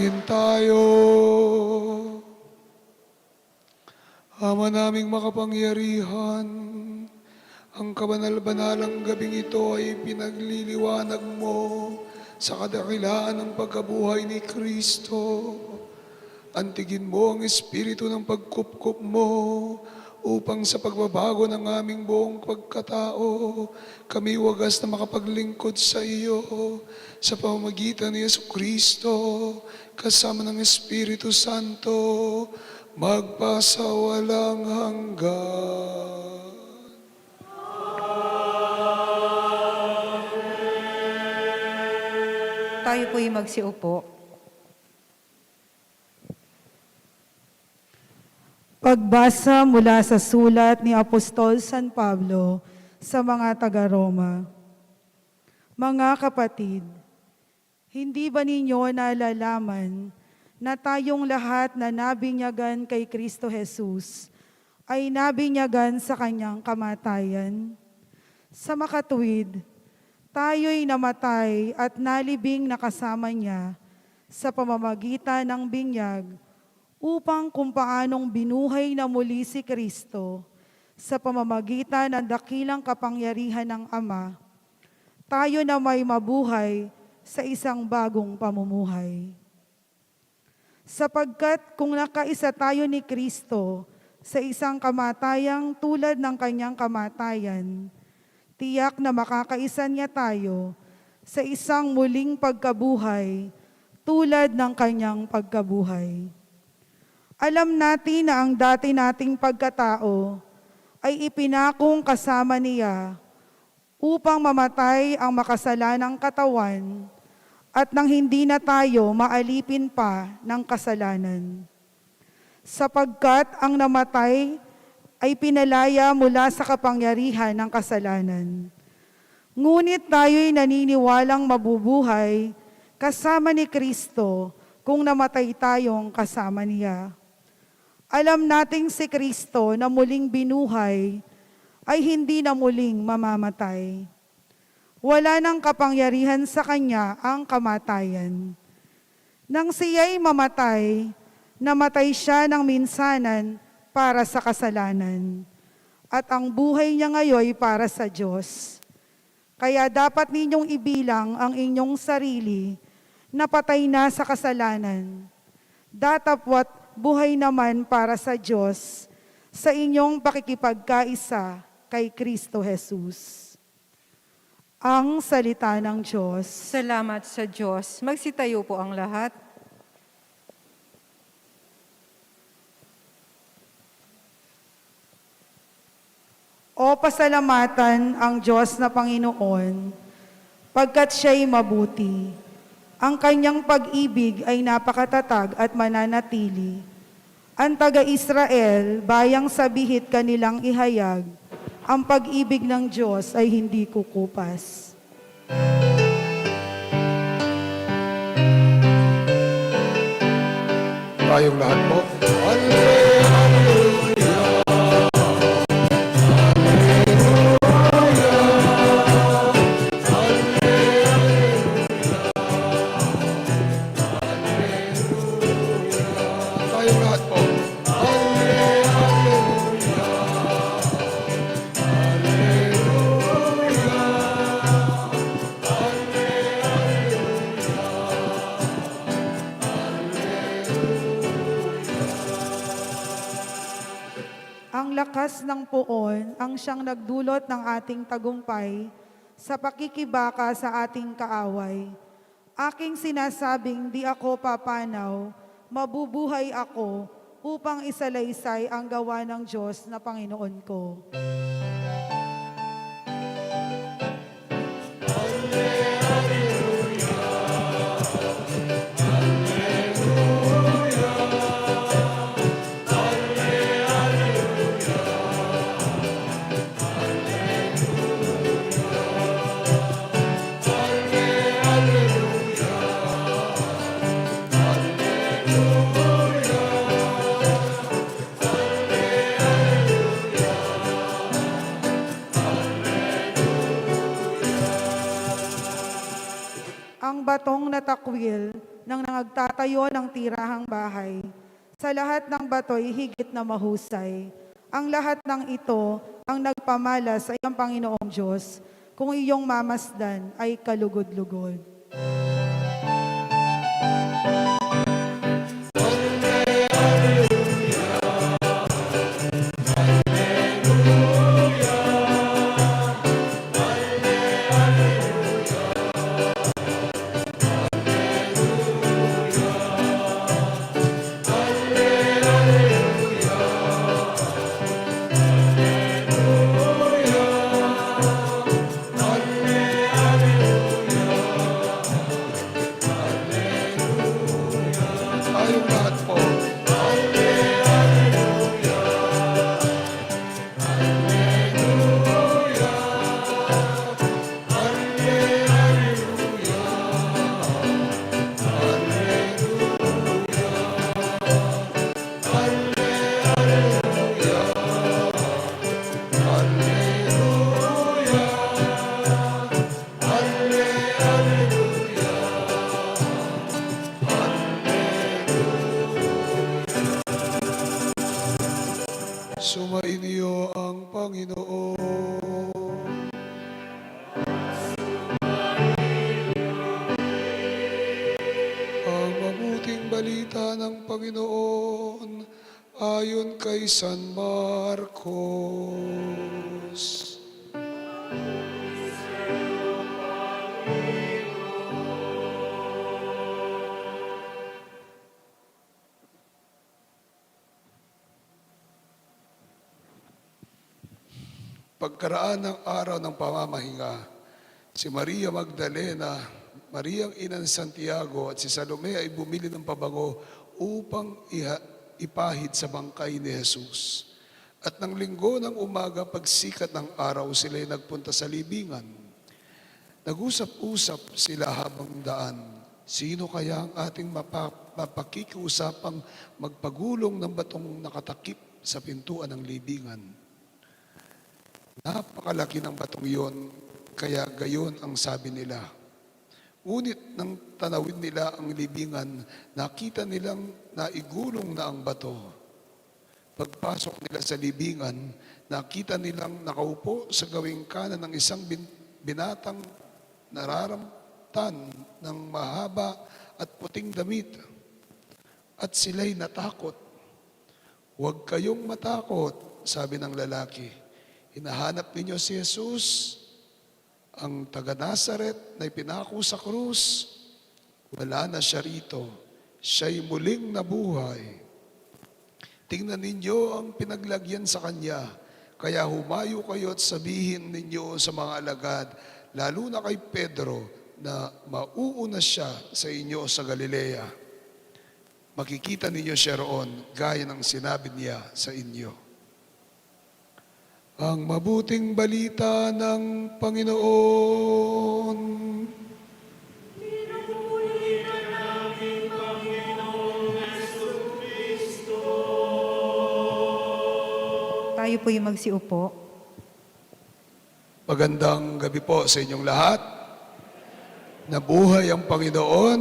Speaker 1: Manalangin tayo. Ama naming makapangyarihan, ang kabanal-banalang gabing ito ay pinagliliwanag mo sa kadakilaan ng pagkabuhay ni Kristo. Antigin mo ang espiritu ng pagkupkup mo upang sa pagbabago ng aming buong pagkatao, kami wagas na makapaglingkod sa iyo sa pamamagitan ni Jesucristo kasama ng Espiritu Santo magpasawalang hanggan.
Speaker 2: Tayo po'y magsiupo.
Speaker 6: Pagbasa mula sa sulat ni Apostol San Pablo sa mga taga-Roma. Mga kapatid, hindi ba ninyo nalalaman na tayong lahat na nabinyagan kay Kristo Jesus ay nabinyagan sa kanyang kamatayan? Sa makatuwid, tayo'y namatay at nalibing na kasama niya sa pamamagitan ng binyag upang kung paanong binuhay na muli si Kristo sa pamamagitan ng dakilang kapangyarihan ng Ama, tayo na may mabuhay sa isang bagong pamumuhay. Sapagkat kung nakaisa tayo ni Kristo sa isang kamatayang tulad ng kanyang kamatayan, tiyak na makakaisa niya tayo sa isang muling pagkabuhay tulad ng kanyang pagkabuhay. Alam natin na ang dati nating pagkatao ay ipinakong kasama niya upang mamatay ang makasalanang katawan at nang hindi na tayo maalipin pa ng kasalanan. Sapagkat ang namatay ay pinalaya mula sa kapangyarihan ng kasalanan. Ngunit tayo'y naniniwalang mabubuhay kasama ni Kristo kung namatay tayong kasama niya. Alam nating si Kristo na muling binuhay ay hindi na muling mamamatay. Wala nang kapangyarihan sa kanya ang kamatayan. Nang siya'y mamatay, namatay siya ng minsanan para sa kasalanan. At ang buhay niya ngayon para sa Diyos. Kaya dapat ninyong ibilang ang inyong sarili na patay na sa kasalanan. Datapwat buhay naman para sa Diyos sa inyong pakikipagkaisa kay Kristo Jesus. Ang salita ng Diyos.
Speaker 2: Salamat sa Diyos. Magsitayo po ang lahat.
Speaker 6: O pasalamatan ang Diyos na Panginoon, pagkat siya'y mabuti. Ang kanyang pag-ibig ay napakatatag at mananatili. Ang taga-Israel, bayang sabihit kanilang ihayag, ang pag-ibig ng Diyos ay hindi kukupas.
Speaker 1: Tayong lahat po. Hallelujah! Tayong lahat po.
Speaker 6: Ang lakas ng poon ang siyang nagdulot ng ating tagumpay sa pakikibaka sa ating kaaway. Aking sinasabing di ako papanaw, mabubuhay ako upang isalaysay ang gawa ng Diyos na Panginoon ko. Ang batong natakwil ng nangagtatayo ng tirahang bahay. Sa lahat ng bato'y higit na mahusay. Ang lahat ng ito ang nagpamala sa iyong Panginoong Diyos, kung iyong mamasdan ay kalugod-lugod.
Speaker 1: Tayong lahat po. Sumainyo ang Panginoon. Ang mabuting balita ng Panginoon ayon kay San Marcos. Pagkaraan ng araw ng pamamahinga, si Maria Magdalena, Mariang ina ni Santiago at si Salome ay bumili ng pabango upang ipahid sa bangkay ni Jesus. At ng linggo ng umaga, pagsikat ng araw, sila ay nagpunta sa libingan. Nag-usap-usap sila habang daan. Sino kaya ang ating mapakikiusapang magpagulong ng batong nakatakip sa pintuan ng libingan? Napakalaki ng batong iyon, kaya gayon ang sabi nila. Ngunit nang tanawin nila ang libingan, nakita nilang naigulong na ang bato. Pagpasok nila sa libingan, nakita nilang nakaupo sa gawing kanan ng isang binatang nararamtan ng mahaba at puting damit. At sila'y natakot. Huwag kayong matakot, sabi ng lalaki. Hinahanap ninyo si Jesus, ang taga-Nazaret na ipinako sa krus. Wala na siya rito. Siya'y muling nabuhay. Tingnan ninyo ang pinaglagyan sa Kanya. Kaya humayo kayo at sabihin ninyo sa mga alagad, lalo na kay Pedro, na mauuna siya sa inyo sa Galilea. Makikita ninyo siya roon, gaya ng sinabi niya sa inyo. Ang mabuting balita ng Panginoon.
Speaker 7: Pinupuri ka namin, Panginoong Jesucristo.
Speaker 2: Tayo po yung magsiupo.
Speaker 1: Magandang gabi po sa inyong lahat. Nabuhay ang Panginoon.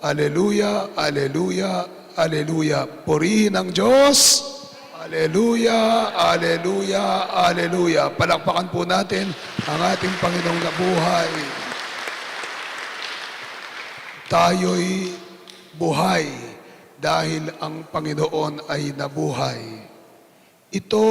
Speaker 1: Aleluya, aleluya, aleluya. Purihin ang Diyos. Aleluya, aleluya, aleluya. Palakpakan po natin ang ating Panginoong nabuhay. Tayo'y buhay dahil ang Panginoon ay nabuhay. Ito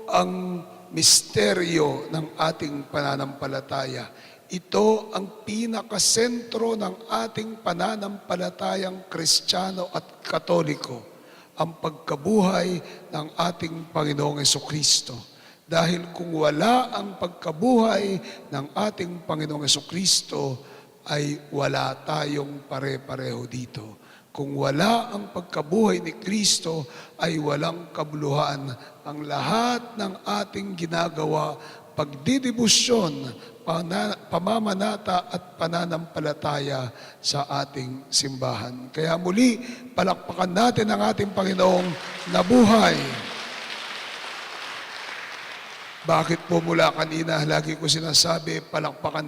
Speaker 1: ang misteryo ng ating pananampalataya. Ito ang pinakasentro ng ating pananampalatayang Kristiyano at Katoliko. Ang pagkabuhay ng ating Panginoong Jesucristo. Dahil kung wala ang pagkabuhay ng ating Panginoong Jesucristo, ay wala tayong pare-pareho dito. Kung wala ang pagkabuhay ni Kristo, ay walang kabuluhan. Ang lahat ng ating ginagawa, pagdidibusyon, pamamanata at pananampalataya sa ating simbahan. Kaya muli, palakpakan natin ang ating Panginoong nabuhay. Bakit po mula kanina, lagi ko sinasabi, palakpakan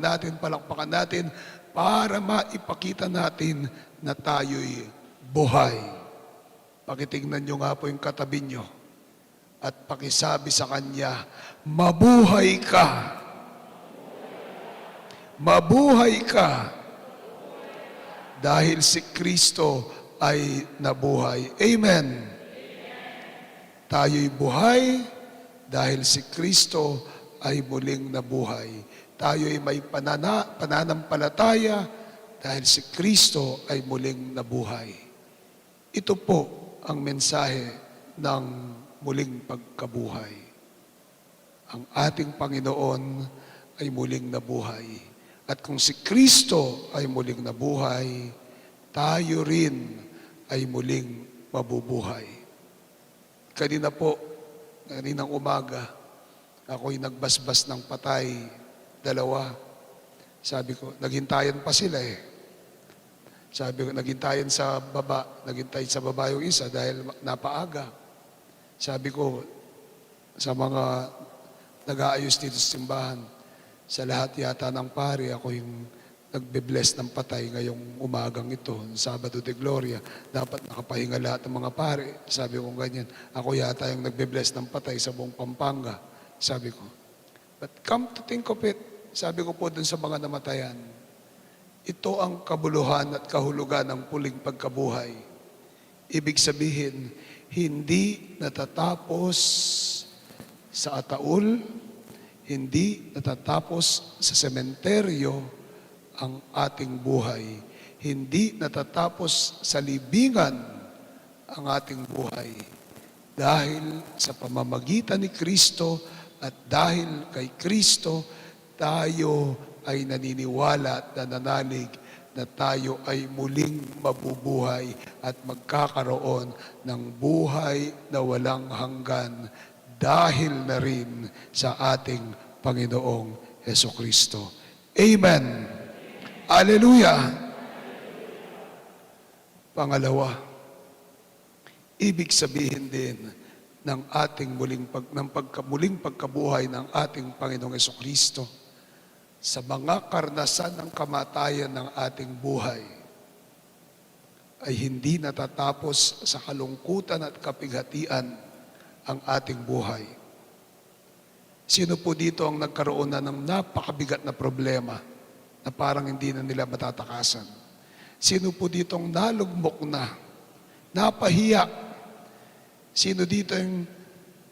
Speaker 1: natin, para maipakita natin na tayo'y buhay. Pakitignan nyo nga po yung katabi nyo at pakisabi sa kanya, mabuhay ka. Mabuhay ka. Dahil si Kristo ay nabuhay. Amen. Tayo'y buhay dahil si Kristo ay muling nabuhay. Tayo'y may pananampalataya dahil si Kristo ay muling nabuhay. Ito po ang mensahe ng muling pagkabuhay. Ang ating Panginoon ay muling nabuhay. At kung si Kristo ay muling nabuhay, tayo rin ay muling mabubuhay. Kaninang umaga, ako'y nagbasbas ng patay, 2. Sabi ko, naghintayan pa sila eh. Sabi ko, naghintayan sa baba yung isa dahil napaaga. Sabi ko, sa mga nag-aayos dito sa simbahan, sa lahat yata ng pare, ako yung nagbe-bless ng patay ngayong umagang ito, Sabado de Gloria. Dapat nakapahinga lahat ng mga pare. Sabi ko ganyan, ako yata yung nagbe-bless ng patay sa buong Pampanga. Sabi ko. But come to think of it, sabi ko po dun sa mga namatayan, ito ang kabuluhan at kahulugan ng muling pagkabuhay. Ibig sabihin, hindi natatapos sa ataul, hindi natatapos sa sementeryo ang ating buhay. Hindi natatapos sa libingan ang ating buhay. Dahil sa pamamagitan ni Kristo at dahil kay Kristo, tayo ay naniniwala at nananalig na tayo ay muling mabubuhay at magkakaroon ng buhay na walang hanggan dahil na rin sa ating Panginoong Hesukristo. Amen. Hallelujah. Pangalawa, ibig sabihin din ng ating muling pagkabuhay ng ating Panginoong Hesukristo sa mga karanasan ng kamatayan ng ating buhay ay hindi natatapos sa kalungkutan at kapighatian ang ating buhay. Sino po dito ang nagkaroon na ng napakabigat na problema na parang hindi na nila matatakasan? Sino po dito ang nalugmok na, napahiya? Sino dito ang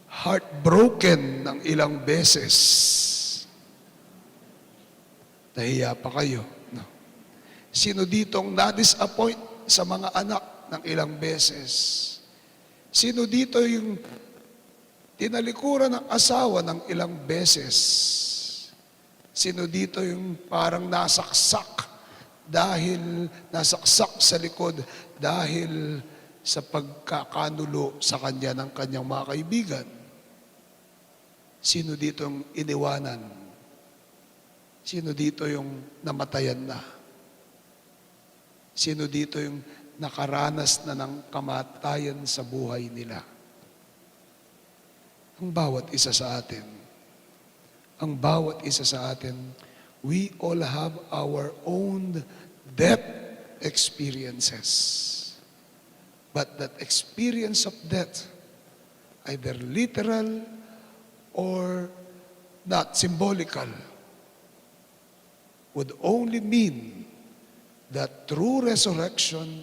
Speaker 1: heartbroken ng ilang beses? Nahiya pa kayo. No? Sino dito ang na-disappoint sa mga anak ng ilang beses? Sino dito yung tinalikuran ng asawa ng ilang beses? Sino dito yung parang nasaksak sa likod dahil sa pagkakanulo sa kanya ng kanyang mga kaibigan? Sino dito yung iniwanan? Sino dito yung namatayan na? Sino dito yung nakaranas na ng kamatayan sa buhay nila? Ang bawat isa sa atin, we all have our own death experiences. But that experience of death, either literal or not symbolical, would only mean that through resurrection,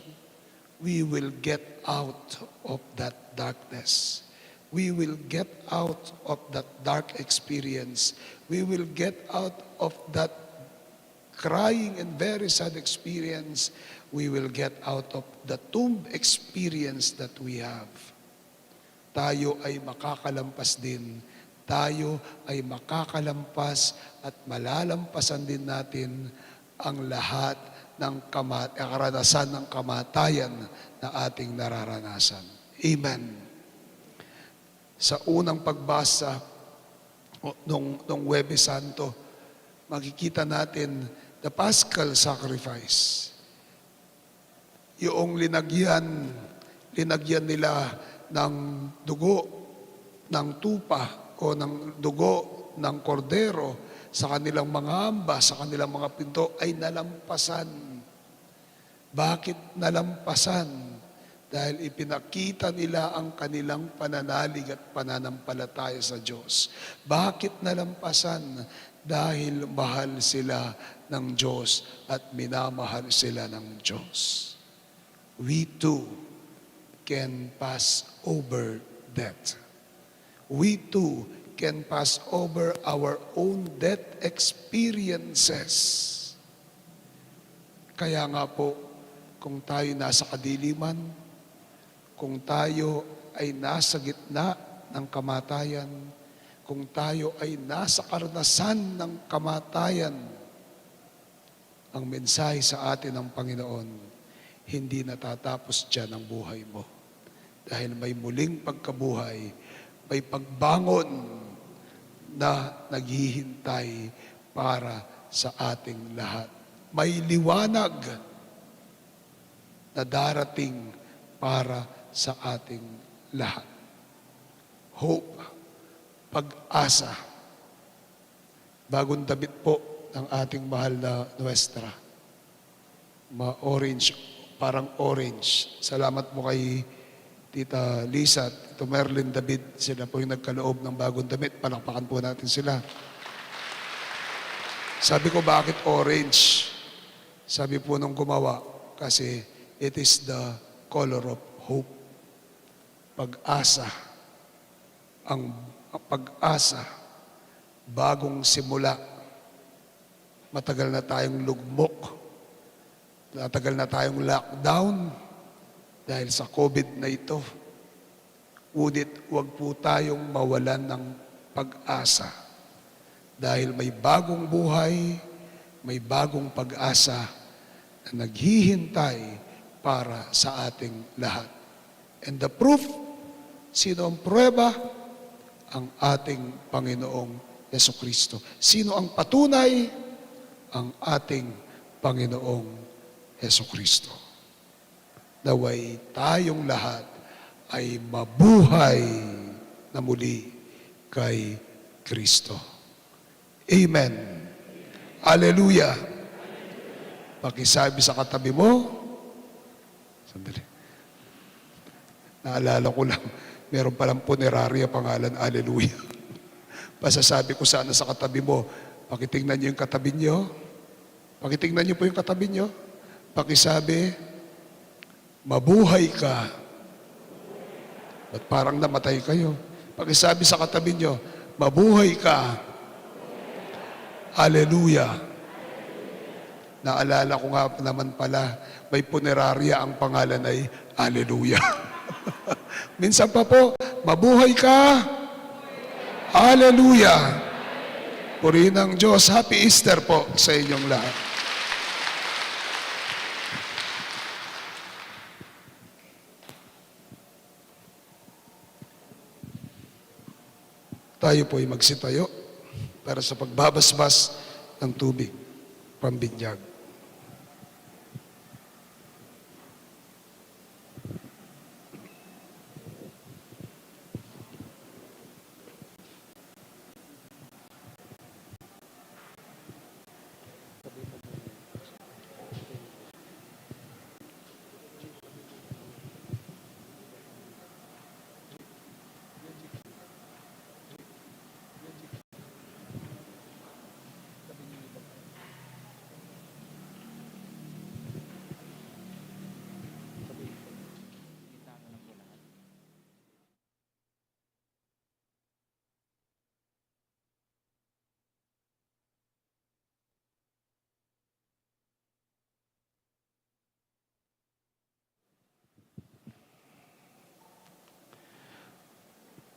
Speaker 1: we will get out of that darkness. We will get out of that dark experience. We will get out of that crying and very sad experience. We will get out of the tomb experience that we have. Tayo ay makakalampas din. Tayo ay makakalampas at malalampasan din natin ang lahat ng karanasan ng kamatayan na ating nararanasan. Amen. Sa unang pagbasa nung Huwebes Santo, makikita natin the Paschal sacrifice. Yung linagyan nila ng dugo ng tupa o ng dugo ng kordero sa kanilang mga hamba, sa kanilang mga pinto ay nalampasan. Bakit nalampasan? Dahil ipinakita nila ang kanilang pananalig at pananampalataya sa Diyos. Bakit nalampasan? Dahil mahal sila ng Diyos at minamahal sila ng Diyos. We too can pass over that. We too can pass over our own death experiences. Kaya nga po, kung tayo nasa kadiliman, kung tayo ay nasa gitna ng kamatayan, kung tayo ay nasa karanasan ng kamatayan, ang mensahe sa atin ng Panginoon, hindi natatapos dyan ang buhay mo. Dahil may muling pagkabuhay, may pagbangon na naghihintay para sa ating lahat. May liwanag na darating para sa ating lahat. Hope, pag-asa. Bagong damit po ng ating mahal na Nuestra. Ma-orange, parang orange. Salamat po kay Tita Lisa at Tito Merlin David. Sila po yung nagkaloob ng bagong damit. Palakpakan po natin sila. Sabi ko, bakit orange? Sabi po nung gumawa, kasi it is the color of hope. Pag-asa. Ang pag-asa, bagong simula. Matagal na tayong lugmok. Matagal na tayong lockdown dahil sa COVID na ito. Ngunit huwag po tayong mawalan ng pag-asa. Dahil may bagong buhay, may bagong pag-asa na naghihintay para sa ating lahat. And the proof, sino ang pruweba? Ang ating Panginoong Jesucristo. Sino ang patunay? Ang ating Panginoong Jesucristo. Naway tayong lahat ay mabuhay na muli kay Kristo. Amen. Hallelujah. Pakisabi sa katabi mo, sandali. Naalala ko lang, meron palang punerarya pangalan, Hallelujah. Pasasabi ko sana sa katabi mo, pakitingnan niyo yung katabi niyo. Pakitingnan niyo po yung katabi niyo. Pakisabi, mabuhay ka. At parang namatay kayo. Pakisabi sa katabi niyo, mabuhay ka. Hallelujah. Naalala ko nga naman pala, may punerarya ang pangalan ay Hallelujah. Minsan pa po, mabuhay ka. Hallelujah. Purihin ng Diyos. Happy Easter po sa inyong lahat. Tayo po ay magsitayo para sa pagbabasbas ng tubig pambinyag.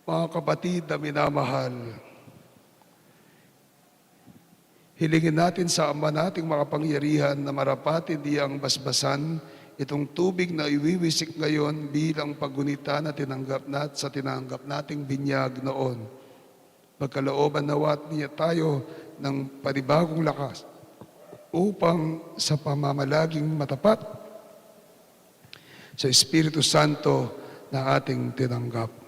Speaker 1: Mga kapatid na minamahal, hilingin natin sa Ama nating makapangyarihan na marapatin diyang basbasan itong tubig na iwiwisik ngayon bilang paggunita na tinanggap nating binyag noon. Pagkalooban nawat niya tayo ng panibagong lakas upang sa pamamalaging matapat sa Espiritu Santo na ating tinanggap.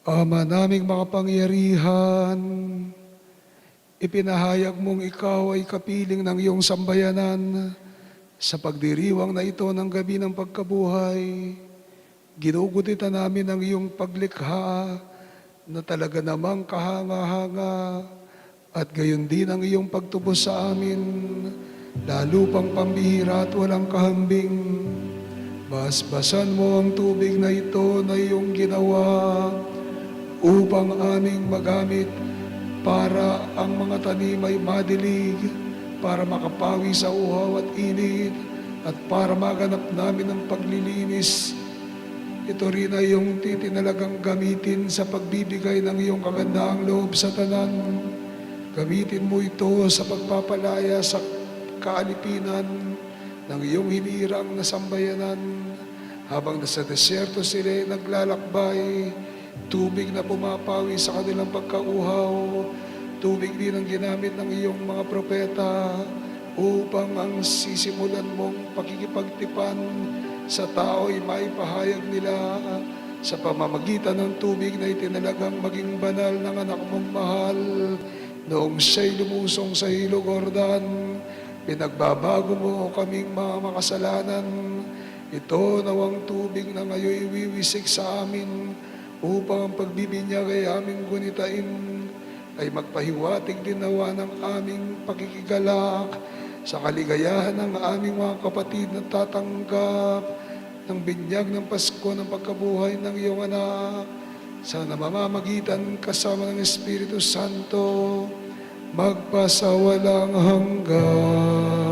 Speaker 1: Ama naming makapangyarihan, ipinahayag mong ikaw ay kapiling ng iyong sambayanan sa pagdiriwang na ito ng gabi ng pagkabuhay. Ginugunitan namin ang iyong paglikha na talaga namang kahanga-hanga at gayon din ang iyong pagtubos sa amin, lalo pang pambihira at walang kahambing. Basbasan mo ang tubig na ito na iyong ginawa upang aming magamit para ang mga tanim ay madilig, para makapawi sa uhaw at init, at para maganap namin ang paglilinis. Ito rin ay iyong titinalagang gamitin sa pagbibigay ng iyong kagandaang loob sa tanan. Gamitin mo ito sa pagpapalaya sa kaalipinan ng iyong hinirang na sambayanan. Habang nasa deserto sila ay naglalakbay, tubig na pumapawi sa kanilang pagkauhaw, tubig din ang ginamit ng iyong mga propeta upang ang sisimulan mong pakikipagtipan sa tao ay maipahayag nila sa pamamagitan ng tubig na itinalagang maging banal ng anak mong mahal. Noong siya'y lumusong sa Ilog Jordan, pinagbabago mo kaming mga makasalanan. Ito nawang tubig na ngayon iwiwisik sa amin upang ang pagbibinyag ay aming gunitain ay magpahiwatig din nawa ng aming pakikigalak sa kaligayahan ng aming mga kapatid na tatanggap ng binyag ng Pasko ng pagkabuhay ng iyong anak, sa namamamagitan kasama ng Espiritu Santo, magpasawalang hanggan.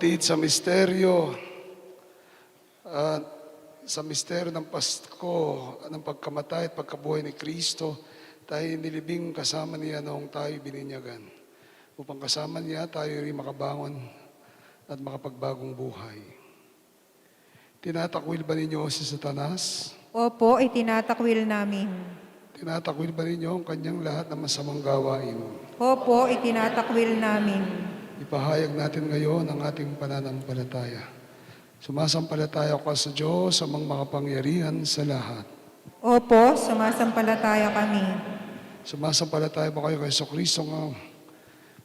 Speaker 1: kapatid, sa misteryo ng Pasko, ng pagkamatay at pagkabuhay ni Kristo, tayo nilibing kasama niya noong tayo bininyagan. Upang kasama niya, tayo rin makabangon at makapagbagong buhay. Tinatakwil ba ninyo si Satanas?
Speaker 2: Opo, itinatakwil namin.
Speaker 1: Tinatakwil ba ninyo ang kanyang lahat ng masamang gawain?
Speaker 2: Opo, itinatakwil namin.
Speaker 1: Ipahayag natin ngayon ang ating pananampalataya. Sumasampalataya ko sa Diyos, sa mga makapangyarihan sa lahat.
Speaker 2: Opo, sumasampalataya kami.
Speaker 1: Sumasampalataya ba kayo kay Kristo nga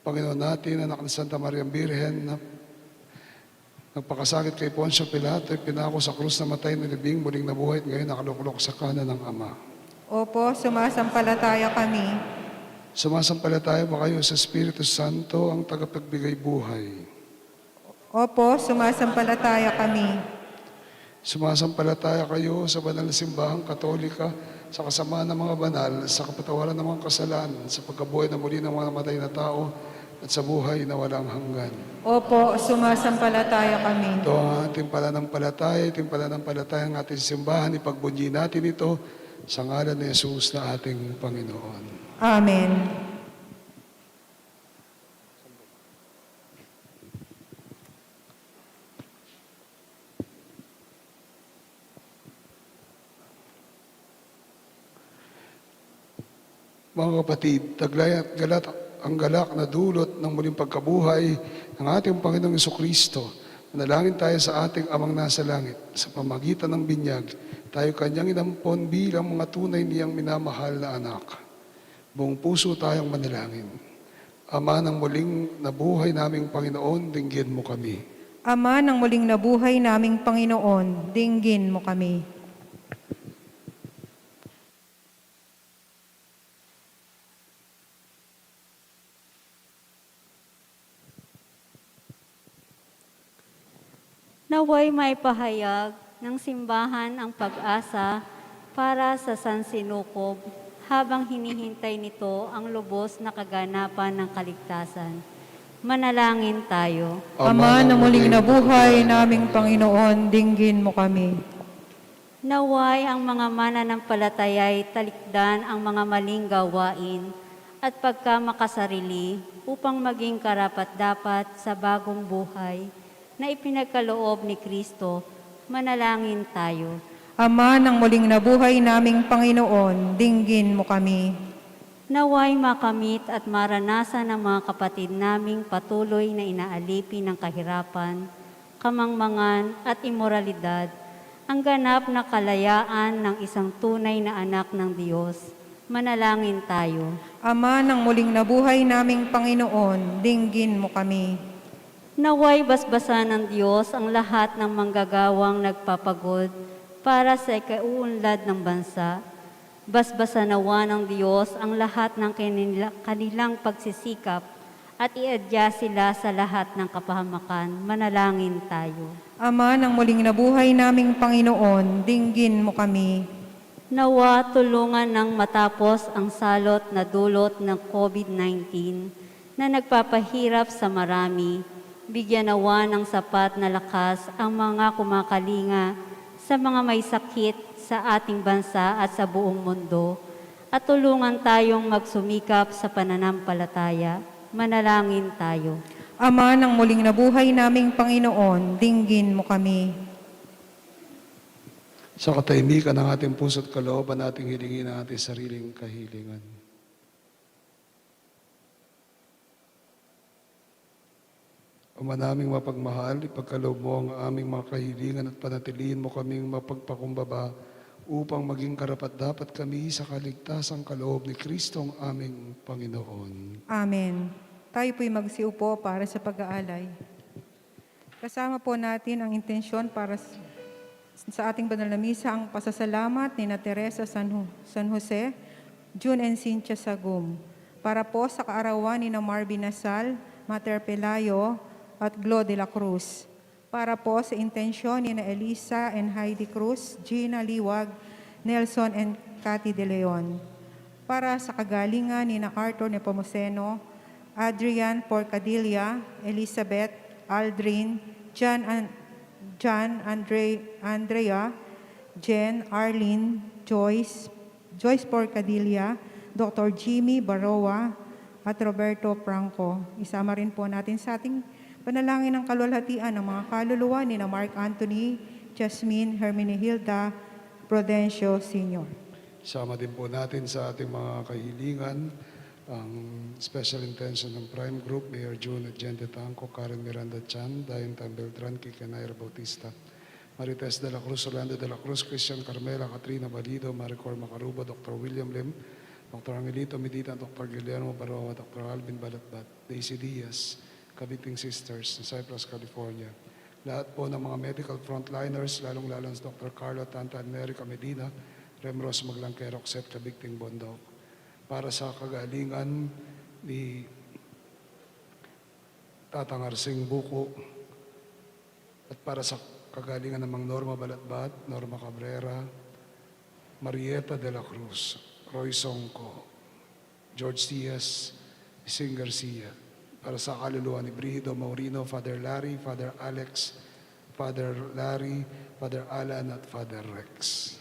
Speaker 1: Panginoon natin, anak ng Santa Maria Birhen, na nagpakasakit kay Poncio Pilato, pinako sa krus na matay na libing, muling nabuhay at ngayon nakaluklok sa kanan ng Ama.
Speaker 2: Opo, sumasampalataya kami.
Speaker 1: Sumasampalataya ba kayo sa Espiritu Santo, ang tagapagbigay buhay?
Speaker 2: Opo, sumasampalataya kami.
Speaker 1: Sumasampalataya kayo sa banal na simbahang Katolika, sa kasamaan ng mga banal, sa kapatawaran ng mga kasalanan, sa pagkabuhay na muli ng mga namatay na tao, at sa buhay na walang hanggan.
Speaker 2: Opo, sumasampalataya kami.
Speaker 1: Ito ang ating pananampalataya ng ating simbahan. Ipagbunyi natin ito sa ngalan ni Jesus na ating Panginoon.
Speaker 2: Amen.
Speaker 1: Mga kapatid, taglay at galat ang galak na dulot ng muling pagkabuhay ng ating Panginoong Jesucristo. Manalangin tayo sa ating Amang nasa langit. Sa pamagitan ng binyag, tayo kanyang inampon bilang mga tunay niyang minamahal na anak. Buong puso tayong manalangin. Ama ng muling nabuhay naming Panginoon, dinggin mo kami.
Speaker 2: Ama ng muling nabuhay naming Panginoon, dinggin mo kami.
Speaker 8: Naway may pahayag ng simbahan ang pag-asa para sa San Sinukob habang hinihintay nito ang lubos na kaganapan ng kaligtasan. Manalangin tayo.
Speaker 2: Ama ng muling nabuhay naming Panginoon, dinggin mo kami.
Speaker 8: Naway ang mga mananampalataya'y talikdan ang mga maling gawain at pagkamakasarili upang maging karapat-dapat sa bagong buhay na ipinagkaloob ni Kristo. Manalangin tayo.
Speaker 2: Ama ng muling nabuhay naming Panginoon, dinggin mo kami.
Speaker 8: Naway makamit at maranasan ng mga kapatid naming patuloy na inaalipin ng kahirapan, kamangmangan at imoralidad, ang ganap na kalayaan ng isang tunay na anak ng Diyos. Manalangin tayo.
Speaker 2: Ama ng muling nabuhay naming Panginoon, dinggin mo kami.
Speaker 8: Naway basbasan ng Diyos ang lahat ng manggagawang nagpapagod para sa ikauunlad ng bansa. Basbasan nawa ng Diyos ang lahat ng kanilang pagsisikap at iadya sila sa lahat ng kapahamakan. Manalangin tayo.
Speaker 2: Ama ng muling nabuhay naming Panginoon, dinggin mo kami.
Speaker 8: Nawa tulungan ng matapos ang salot na dulot ng COVID-19 na nagpapahirap sa marami. Bigyan nawa ng sapat na lakas ang mga kumakalinga sa mga may sakit sa ating bansa at sa buong mundo. At tulungan tayong magsumikap sa pananampalataya. Manalangin tayo.
Speaker 2: Ama ng muling nabuhay naming Panginoon, dinggin mo kami.
Speaker 1: Sa katahimikan ng ating puso't kalooban, nating hilingin ang ating sariling kahilingan. Ama naming mapagmahal, ipagkaloob mo ang aming mga kahilingan at panatilihin mo kaming mapagpakumbaba upang maging karapat-dapat kami sa kaligtasang kaloob ni Kristo ang aming Panginoon.
Speaker 2: Amen. Tayo po'y magsiupo para sa pag-aalay. Kasama po natin ang intensyon para sa ating banal na misa ang pasasalamat ni na Teresa San Jose, June and Cynthia Sagum, para po sa kaarawan ni na Marvin Nasal, Mater Pelayo, at Glo de la Cruz. Para po sa intensyon ni na Elisa and Heidi Cruz, Gina Liwag, Nelson and Cathy De Leon. Para sa kagalingan ni na Arthur Nepomuceno, Adrian Porcadilla, Elizabeth, Aldrin, Andrea, Jen, Arlene, Joyce Porcadilla, Dr. Jimmy Baroa, at Roberto Franco. Isama rin po natin sa ating panalangin ng kalwalhatian ng mga kaluluwa ni na Mark Anthony, Jasmine, Hermenegilda, Prudencio Sr.
Speaker 1: Sama din po natin sa ating mga kahilingan ang special intention ng Prime Group, Mayor June at Gente Tanco, Karen Miranda Chan, Dayan Tambeltran, Kika Nair Bautista, Marites de la Cruz, Orlando de la Cruz, Christian Carmela, Katrina Balido, Maricor Macaruba, Dr. William Lim, Dr. Angelito Medita, Dr. Guillermo Baroa, Dr. Alvin Balatbat, Daisy Diaz, Kabiting Sisters, sa Cyprus, California. Lahat po ng mga medical frontliners, lalong-lalo si Dr. Carlo Tanta America Medina, Remros Maglangkero, Set Kabigting Bondok. Para sa kagalingan ni Tatang Arsing Buko at para sa kagalingan ng mga Norma Balatbat, Norma Cabrera, Marieta de la Cruz, Roy Songco, George Diaz, Sing Garcia. Para sa kaluluwa ni Brigido Maurino, Father Larry, Father Alex, Father Larry, Father Alan at Father Rex.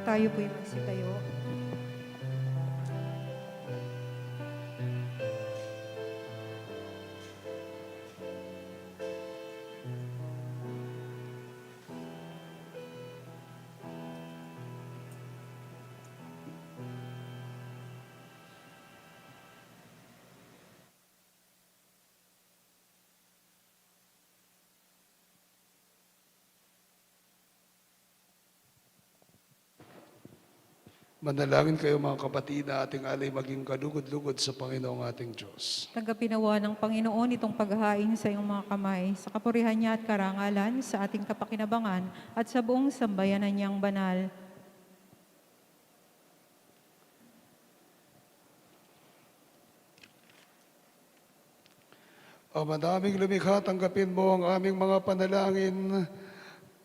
Speaker 2: Tayo po'y magsitayo.
Speaker 1: Manalangin kayo mga kapatid na ating alay maging kalugod-lugod sa Panginoong ating Diyos.
Speaker 2: Tagapinawa ng Panginoon itong paghahain sa iyong mga kamay, sa kapurihan niya at karangalan, sa ating kapakinabangan, at sa buong sambayanan niyang banal.
Speaker 1: O madaming lumikha, tanggapin mo ang aming mga panalangin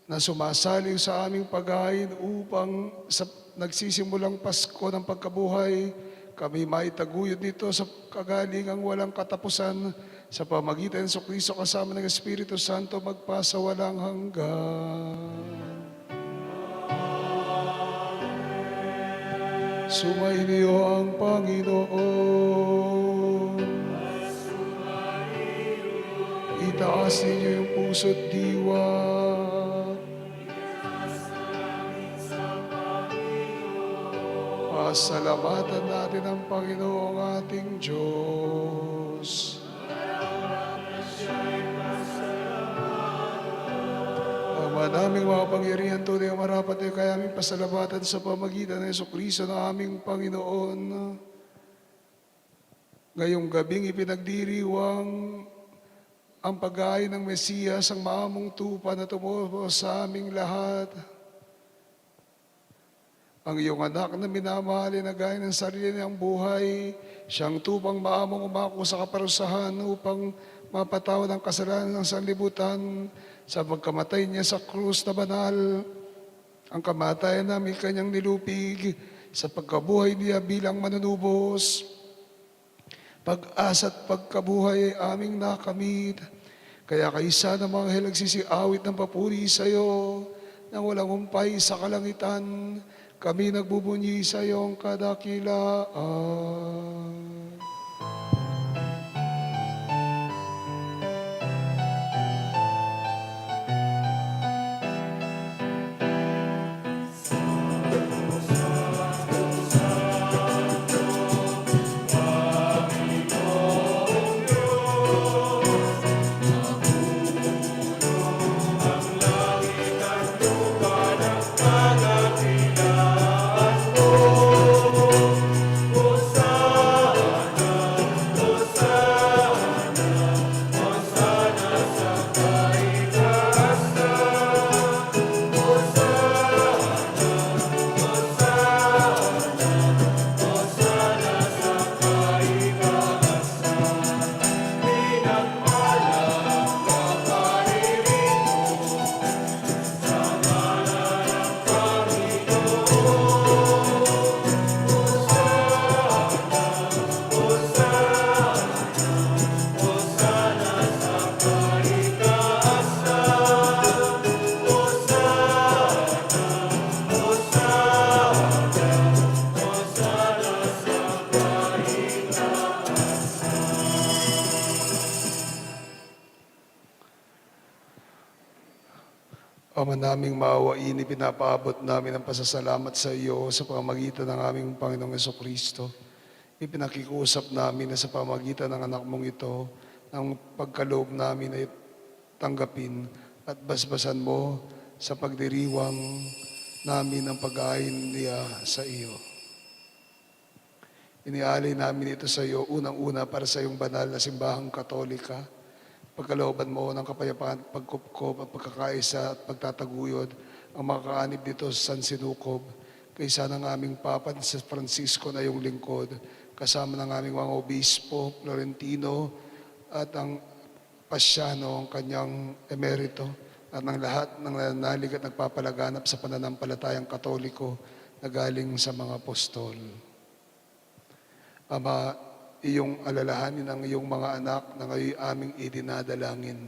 Speaker 1: na sumasaliw sa aming paghahain upang sa nagsisimulang Pasko ng Pagkabuhay, kami maitaguyod nito sa kagalingang walang katapusan sa pamagitan ng Kristo kasama ng Espiritu Santo magpasawalang hanggan. Sumainyo ang Panginoon. Itaas ninyo yung puso't diwa. Pasalamatan natin ang Panginoong ating Diyos. Ang manaming mga pangyarihan tunay ang marapat ay kaya aming pasalamatan sa pamagitan ng Jesucristo na aming Panginoon. Ngayong gabing ipinagdiriwang ang paghahain ng Mesiyas, ang maamong tupa na tumubo sa aming lahat. Ang iyong anak na minamahal na gaya ng sarili niyang buhay, siyang tupang maamong umako sa kaparusahan upang mapatawad ang kasalanan ng sanlibutan sa pagkamatay niya sa Cruz na banal. Ang kamatayan namin kanyang nilupig sa pagkabuhay niya bilang manunubos. Pag-asa at pagkabuhay ay aming nakamit. Kaya kaysa ng mga anghel nagsisiawit ng papuri sa iyo nang walang humpay sa kalangitan, kami nagbubunyi sa iyong kadakilaan. Ama naming maawain, ipinapaabot namin ang pasasalamat sa iyo sa pamagitan ng aming Panginoong Jesucristo. Ipinakikusap namin na sa pamagitan ng anak mong ito, ang pagkaloob namin ay tanggapin at basbasan mo sa pagdiriwang namin ang pag-ain niya sa iyo. Inialay namin ito sa iyo unang-una para sa iyong banal na simbahang Katolika. Pagkalooban mo ng kapayapaan, pagkupkob, at pagkakaisa at pagtataguyod ang makakaanib dito sa San Sinukob, kaysa ng aming Papa sa Francisco na iyong lingkod, kasama ng aming mga obispo, Florentino, at ang Pasyano, ang kanyang emerito, at ng lahat ng nananalig at nagpapalaganap sa pananampalatayang Katoliko na galing sa mga apostol. Ama, iyong alalahanin ang iyong mga anak na ngayon aming idinadalangin.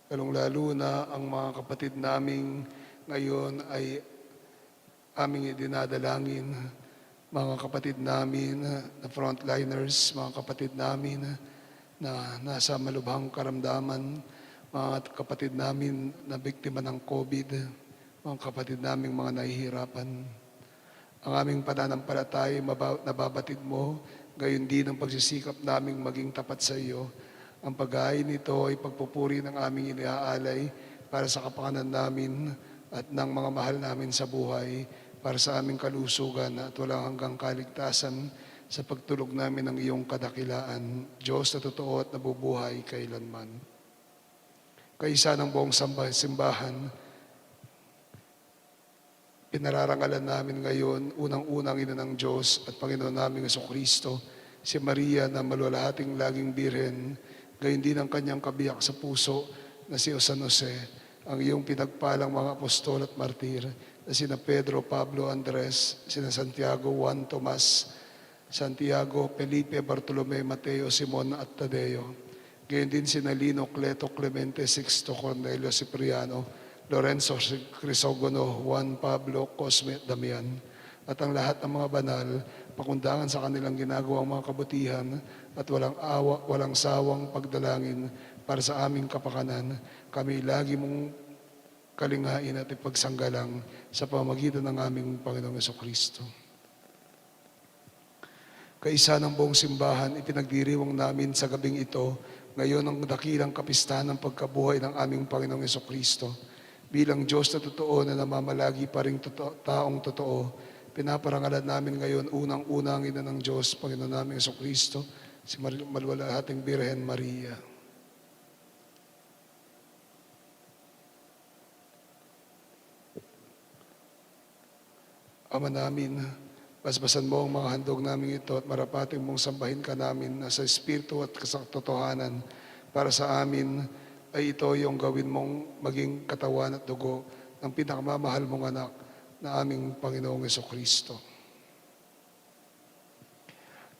Speaker 1: Lalong-lalo na ang mga kapatid naming ngayon ay aming idinadalangin. Mga kapatid namin na frontliners, mga kapatid namin na nasa malubhang karamdaman, mga kapatid namin na biktima ng COVID, mga kapatid naming mga nahihirapan. Ang aming pananampalataya nababatid mo, gayon din ang pagsisikap naming maging tapat sa iyo. Ang paghahain nito ay pagpupuri ng aming iniaalay para sa kapakanan namin at ng mga mahal namin sa buhay, para sa aming kalusugan at walang hanggang kaligtasan sa pagtulog namin ng iyong kadakilaan, Diyos na totoo at nabubuhay kailanman. Kaisa ng buong simbahan, pinararangalan namin ngayon, unang-unang ina ng Diyos at Panginoon namin Jesucristo, si Maria na malwalahating laging birhen, gayon din ang kanyang kabiyak sa puso na si San Jose, ang iyong pinagpalang mga apostol at martir, na sina Pedro, Pablo, Andres, sina Santiago, Juan, Tomas, Santiago, Felipe, Bartolome, Mateo, Simon at Tadeo. Gayon din sina Lino, Cleto, Clemente, Sixto, Cornelio, Cipriano, Lorenzo, Crisogono, Juan, Pablo, Cosme, Damian, at ang lahat ng mga banal, pakundangan sa kanilang ginagawang mga kabutihan at walang awa, walang sawang pagdalangin para sa aming kapakanan. Kami lagi mong kalinghain at ipagsanggalang sa pamamagitan ng aming Panginoong Jesucristo. Kaisa ng buong simbahan, ipinagdiriwang namin sa gabing ito ngayon ang dakilang kapistahan ng pagkabuhay ng aming Panginoong Jesucristo. Bilang Diyos na totoo na namamalagi pa rin taong totoo, pinaparangalan namin ngayon unang-unang ina ng Diyos, Panginoon namin Jesucristo, si malwalahating Birhen Maria. Ama namin, basbasan mo ang mga handog namin ito at marapating mong sambahin ka namin na sa Espiritu at sa katotohanan. Para sa amin ay ito yung gawin mong maging katawan at dugo ng pinakamamahal mong anak na aming Panginoong Jesucristo.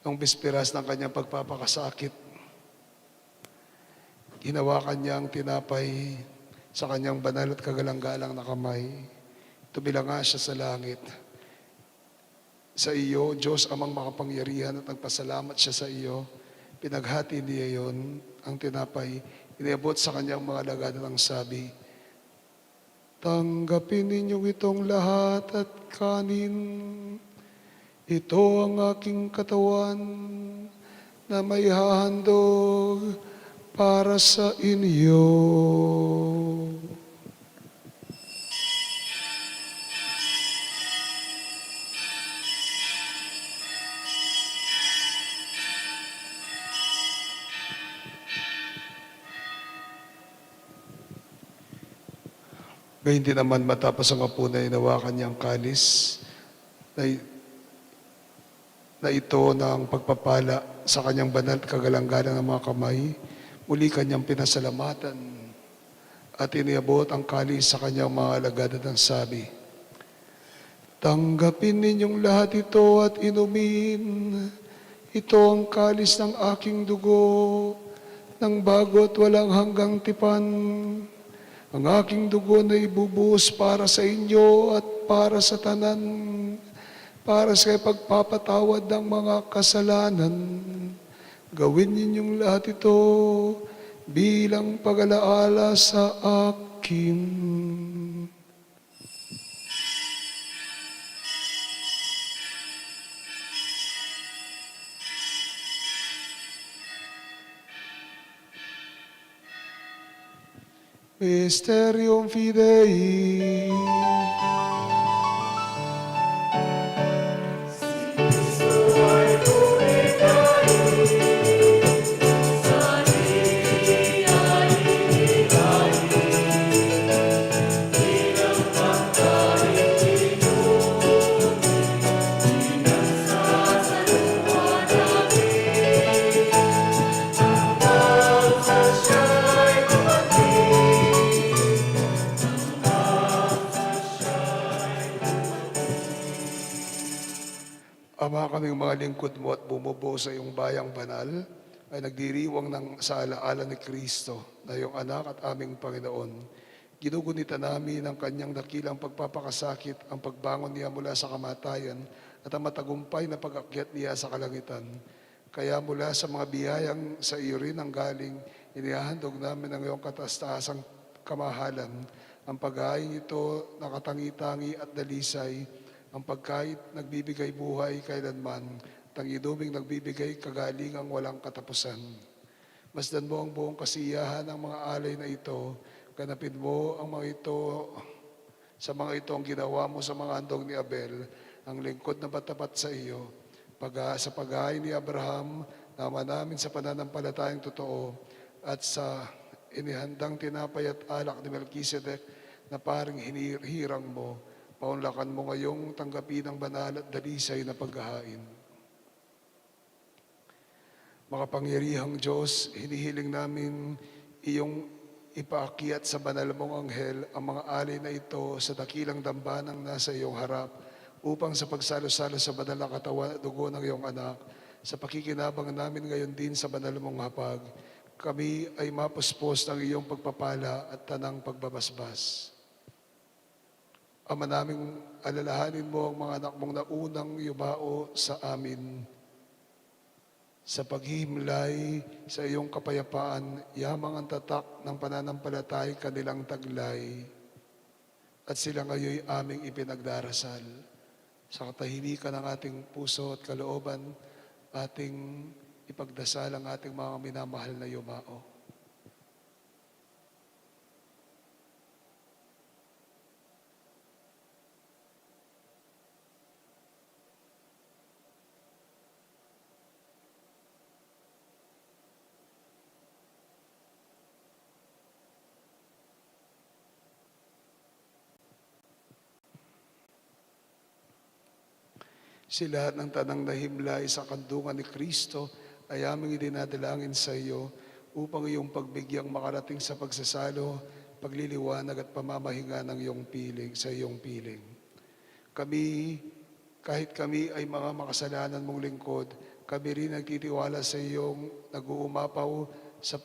Speaker 1: Noong bisperas ng kanyang pagpapakasakit, hinawakan niya ang tinapay sa kanyang banal at kagalang-galang na kamay. Tumilanga siya sa langit. Sa iyo, Diyos amang makapangyarihan, at nagpasalamat siya sa iyo. Pinaghati niya yon, ang tinapay, iniabot sa kanyang mga alagad ng sabi, tanggapin ninyong itong lahat at kanin. Ito ang aking katawan na may hahandog para sa inyo. Gayun din naman matapos ang hapunan, hinawakan niya ang kalis na ito ng pagpapala sa kanyang banal at kagalang-galang ng mga kamay. Muli kanyang pinasalamatan at iniabot ang kalis sa kanyang mga alagad at ang sabi, tanggapin ninyong lahat ito at inumin. Ito ang kalis ng aking dugo, ng bago at walang hanggang tipan. Ang aking dugo na ibubuhos para sa inyo at para sa tanan, para sa pagpapatawad ng mga kasalanan. Gawin ninyong lahat ito bilang pag-alaala sa akin. Mysterium Fidei. Ama, kaming mga lingkod mo at bumubuo sa iyong bayang banal, ay nagdiriwang sa alaala ni Kristo na iyong anak at aming Panginoon. Ginugunita namin ang kanyang dakilang pagpapakasakit, ang pagbangon niya mula sa kamatayan, at ang matagumpay na pag-akyat niya sa kalangitan. Kaya mula sa mga biyayang sa iyo rin ang galing, inihahandog namin ang iyong kataas-taasang kamahalan. Ang paghain ito nakatangi-tangi at dalisay, ang pagkait nagbibigay buhay kailanman, at ang iduming nagbibigay kagalingang walang katapusan. Masdan mo ang buong kasiyahan ng mga alay na ito, Ganapin mo ang mga ito, sa mga ito ang ginawa mo sa mga handog ni Abel, ang lingkod na matapat sa iyo. Sa paghahay ni Abraham, nama namin sa pananampalatayang totoo, at sa inihandang tinapay at alak ni Melchizedek na paring hinihirang mo, paunlakan mo ngayong tanggapin ang banal at dalisay na paghahain. Makapangyarihang Diyos, hinihiling namin iyong ipaakyat sa banal mong anghel ang mga alay na ito sa dakilang dambanang nasa iyong harap upang sa pagsalo-salo sa banal na katawan at dugo ng iyong anak, sa pakikinabang namin ngayon din sa banal mong hapag, kami ay mapuspos ng iyong pagpapala at tanang pagbabasbas. Ama naming alalahanin mo ang mga anak mong naunang yumao sa amin. Sa paghihimlay sa iyong kapayapaan, yamang ang tatak ng pananampalatay kanilang taglay, at sila ngayon aming ipinagdarasal. Sa katahimikan ng ating puso at kalooban, ating ipagdasal ang ating mga minamahal na yumao. Si lahat ng tanang nahimlay sa kandungan ni Kristo ay aming idinadalangin sa iyo upang iyong pagbigyang makarating sa pagsasalo, pagliliwanag at pamamahinga ng iyong piling, sa iyong piling. Kahit kami ay mga makasalanan mong lingkod, kami rin nagtitiwala sa iyong nag-uumapaw sa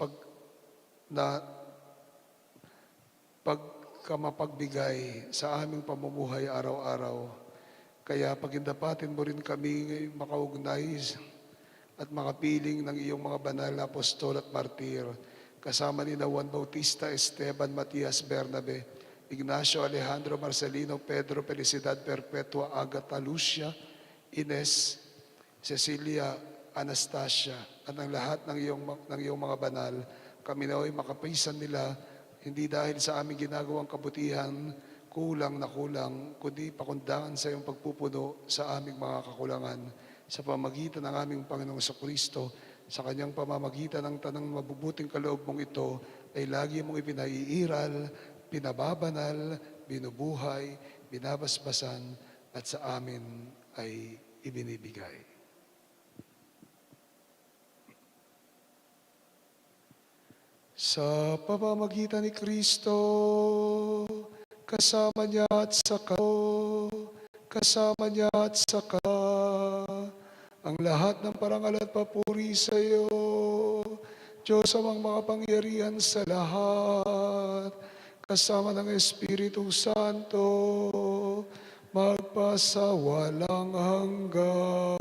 Speaker 1: pagkamapagbigay sa aming pamumuhay araw-araw. Kaya pagindapatin mo rin kami makaugnay at makapiling ng iyong mga banal na apostol at martir, kasama ni Juan Bautista, Esteban, Matias, Bernabe, Ignacio, Alejandro, Marcelino, Pedro, Felicidad, Perpetua, Agata, Lucia, Ines, Cecilia, Anastasia, at ang lahat ng iyong mga banal. Kami nawa'y makapisan nila, hindi dahil sa aming ginagawang kabutihan, kulang na kulang, kundi pakundangan sa iyong pagpupuno sa aming mga kakulangan sa pamamagitan ng aming Panginoong Kristo. Sa kanyang pamamagitan ng tanang mabubuting kaloob mong ito ay lagi mong ipinaiiral, pinababanal, binubuhay, binabasbasan at sa amin ay ibinibigay. Sa pamamagitan ni Kristo, kasama niya at saka, kasama niya at saka, ang lahat ng parangal at papuri sa iyo, Diyos amang makapangyarihan sa lahat, kasama ng Espiritu Santo, magpasawalang hanggan.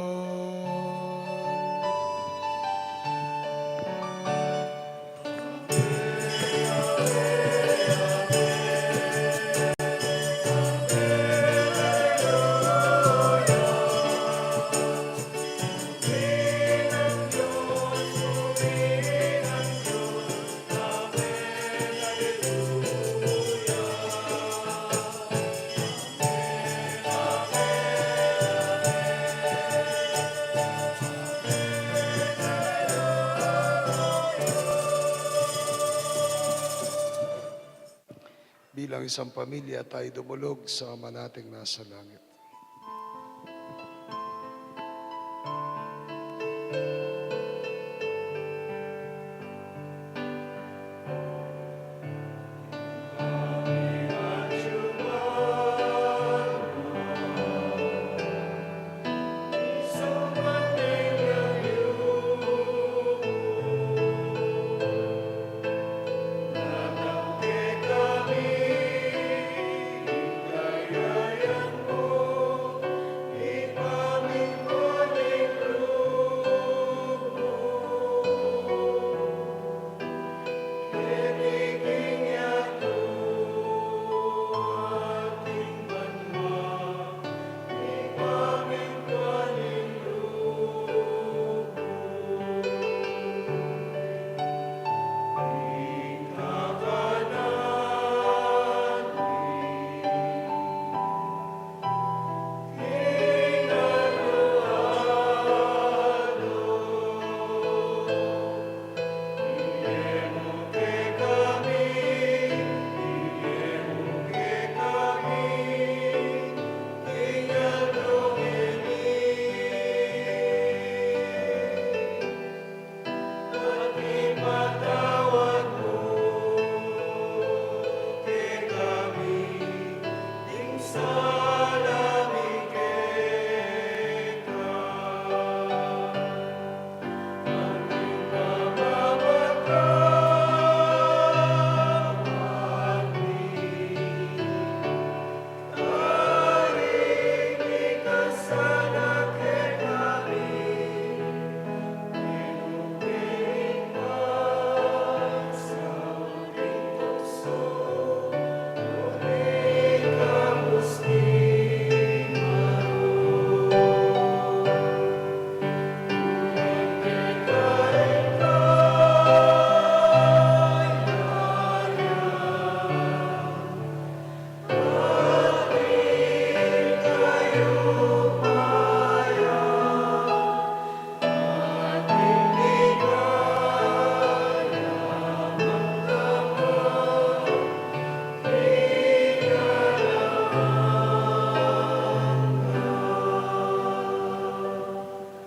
Speaker 1: Bilang isang pamilya, tayo dumulog sa Ama nating nasa langit.
Speaker 7: Oh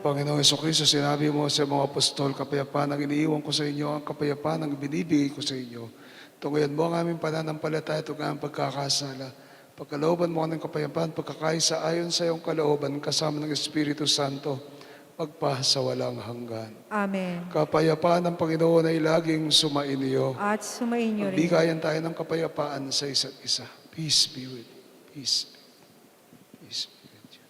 Speaker 1: Panginoong Jesucristo, sinabi mo sa mga apostol, kapayapaan ang iniiwan ko sa inyo, ang kapayapaan ang binibigay ko sa inyo. Tungayan mo ang aming pananampalataya at ang aming pagkakasala. Pagkalooban mo ng kapayapaan, pagkakaisa ayon sa iyong kalooban, kasama ng Espiritu Santo, magpa sa walang hanggan.
Speaker 2: Amen.
Speaker 1: Kapayapaan ng Panginoon ay laging sumainyo.
Speaker 2: At sumainyo rin.
Speaker 1: Magbigayan tayo ng kapayapaan sa isa't isa. Peace be with you. Peace. Peace be with you.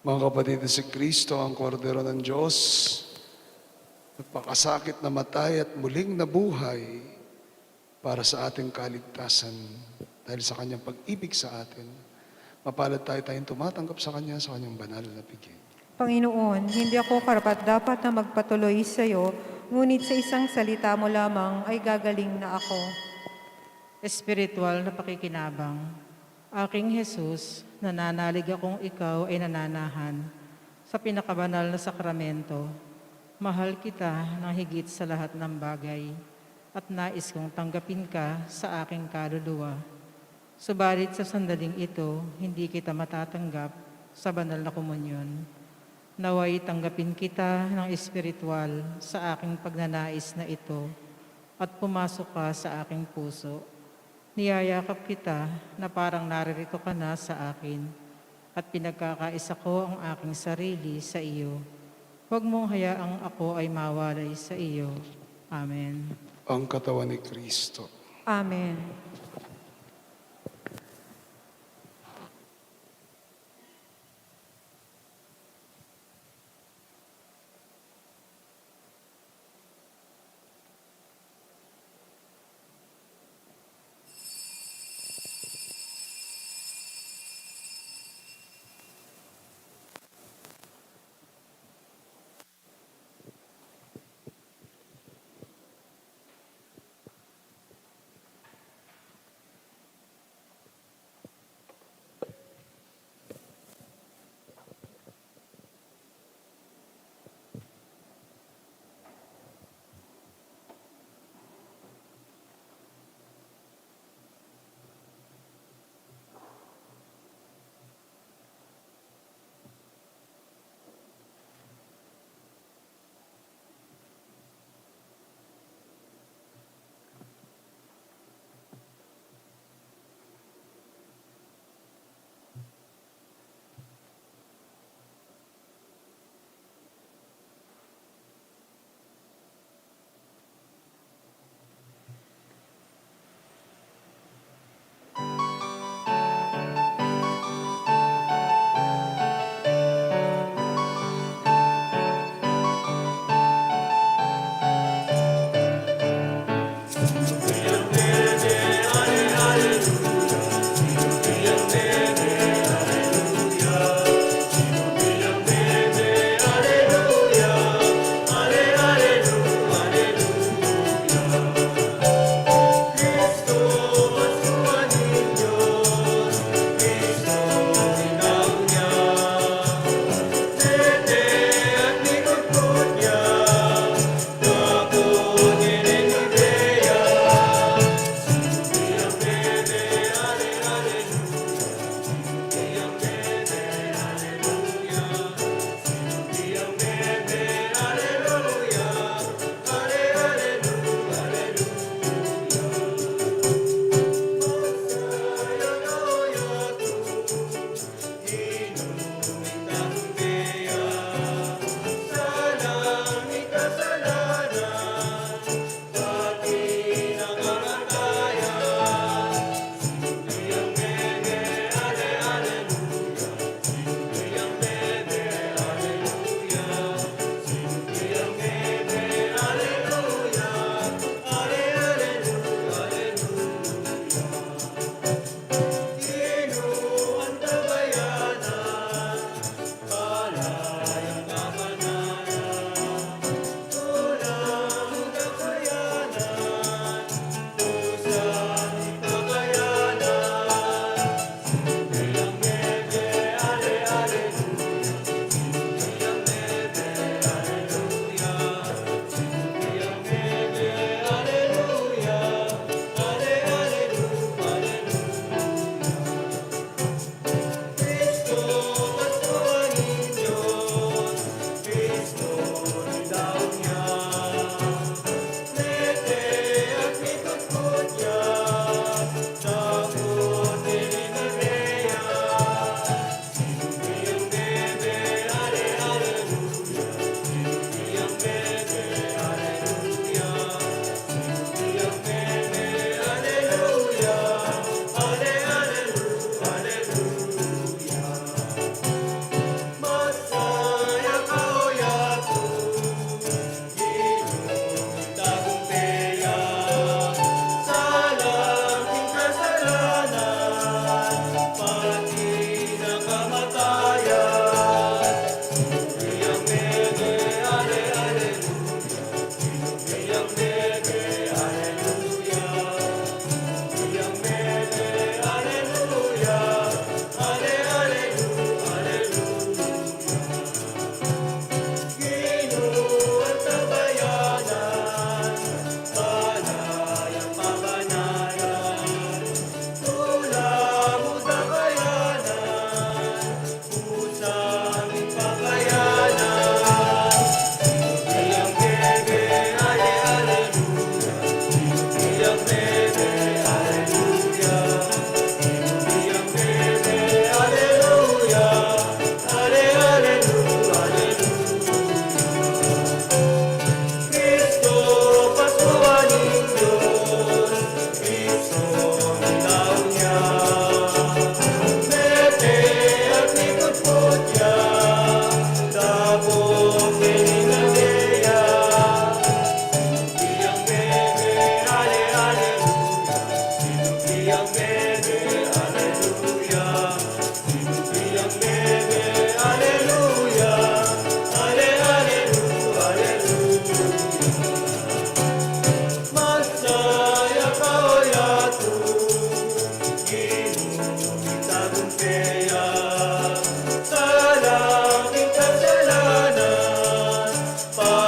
Speaker 1: Mga kapatid, si Kristo ang kordero ng Diyos, nagpakasakit na matay at muling nabuhay para sa ating kaligtasan dahil sa kanyang pag-ibig sa atin. Mapalad tayong tumatanggap sa kanya sa kanyang banal na piging.
Speaker 2: Panginoon, hindi ako karapat-dapat na magpatuloy sa iyo, ngunit sa isang salita mo lamang ay gagaling na ako.
Speaker 9: Espiritual na pakikinabang. Aking Jesus, nananalig akong ikaw ay nananahan sa pinakabanal na sakramento. Mahal kita ng higit sa lahat ng bagay at nais kong tanggapin ka sa aking kaluluwa. Subalit sa sandaling ito, hindi kita matatanggap sa banal na komunyon. Naway tanggapin kita ng espiritual sa aking pagnanais na ito at pumasok ka sa aking puso. Niyayakap kita na parang naririto ka na sa akin at pinagkakaisa ko ang aking sarili sa iyo. Huwag mong hayaang ako ay mawalay sa iyo. Amen.
Speaker 1: Ang katawan ni Kristo.
Speaker 2: Amen.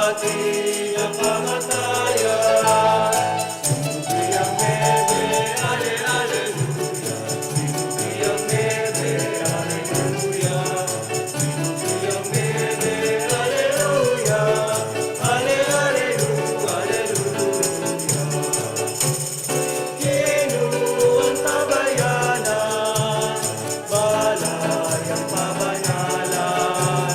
Speaker 7: hati ng kamatayan. Sinubli ang nebe, ale, aleluya. Sinubli ang nebe, aleluya. Sinubli ang nebe, aleluya. Ale, aleluya, aleluya. Kinuang tabayanan, balay ang pabanalan.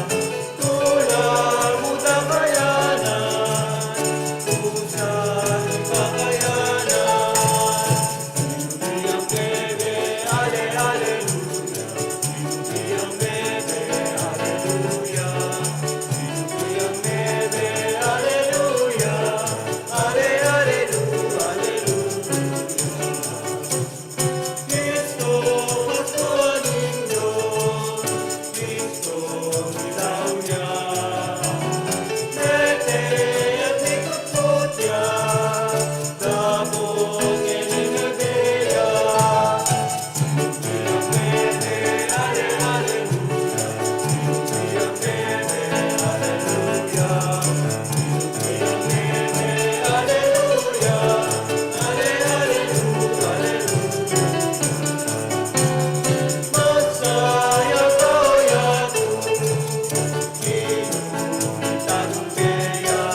Speaker 7: Tulang udakayanan, pusang ipakayanan. Sinubli ang bebe, ale, aleluya. Sinubli ang bebe, aleluya. Sinubli ang bebe, aleluya. Ale, aleluya, aleluya. Cristo, Pasko aning Diyos, Cristo, ilaw niya. Nete at likot niya, dapong elinadea. Sinubli ang bebe, ale, aleluya. Sinubli ang bebe, aleluya. Sinubli ang bebe, aleluya. Ale, aleluya, aleluya. Magsaya kaoyato, kinunit ang beya.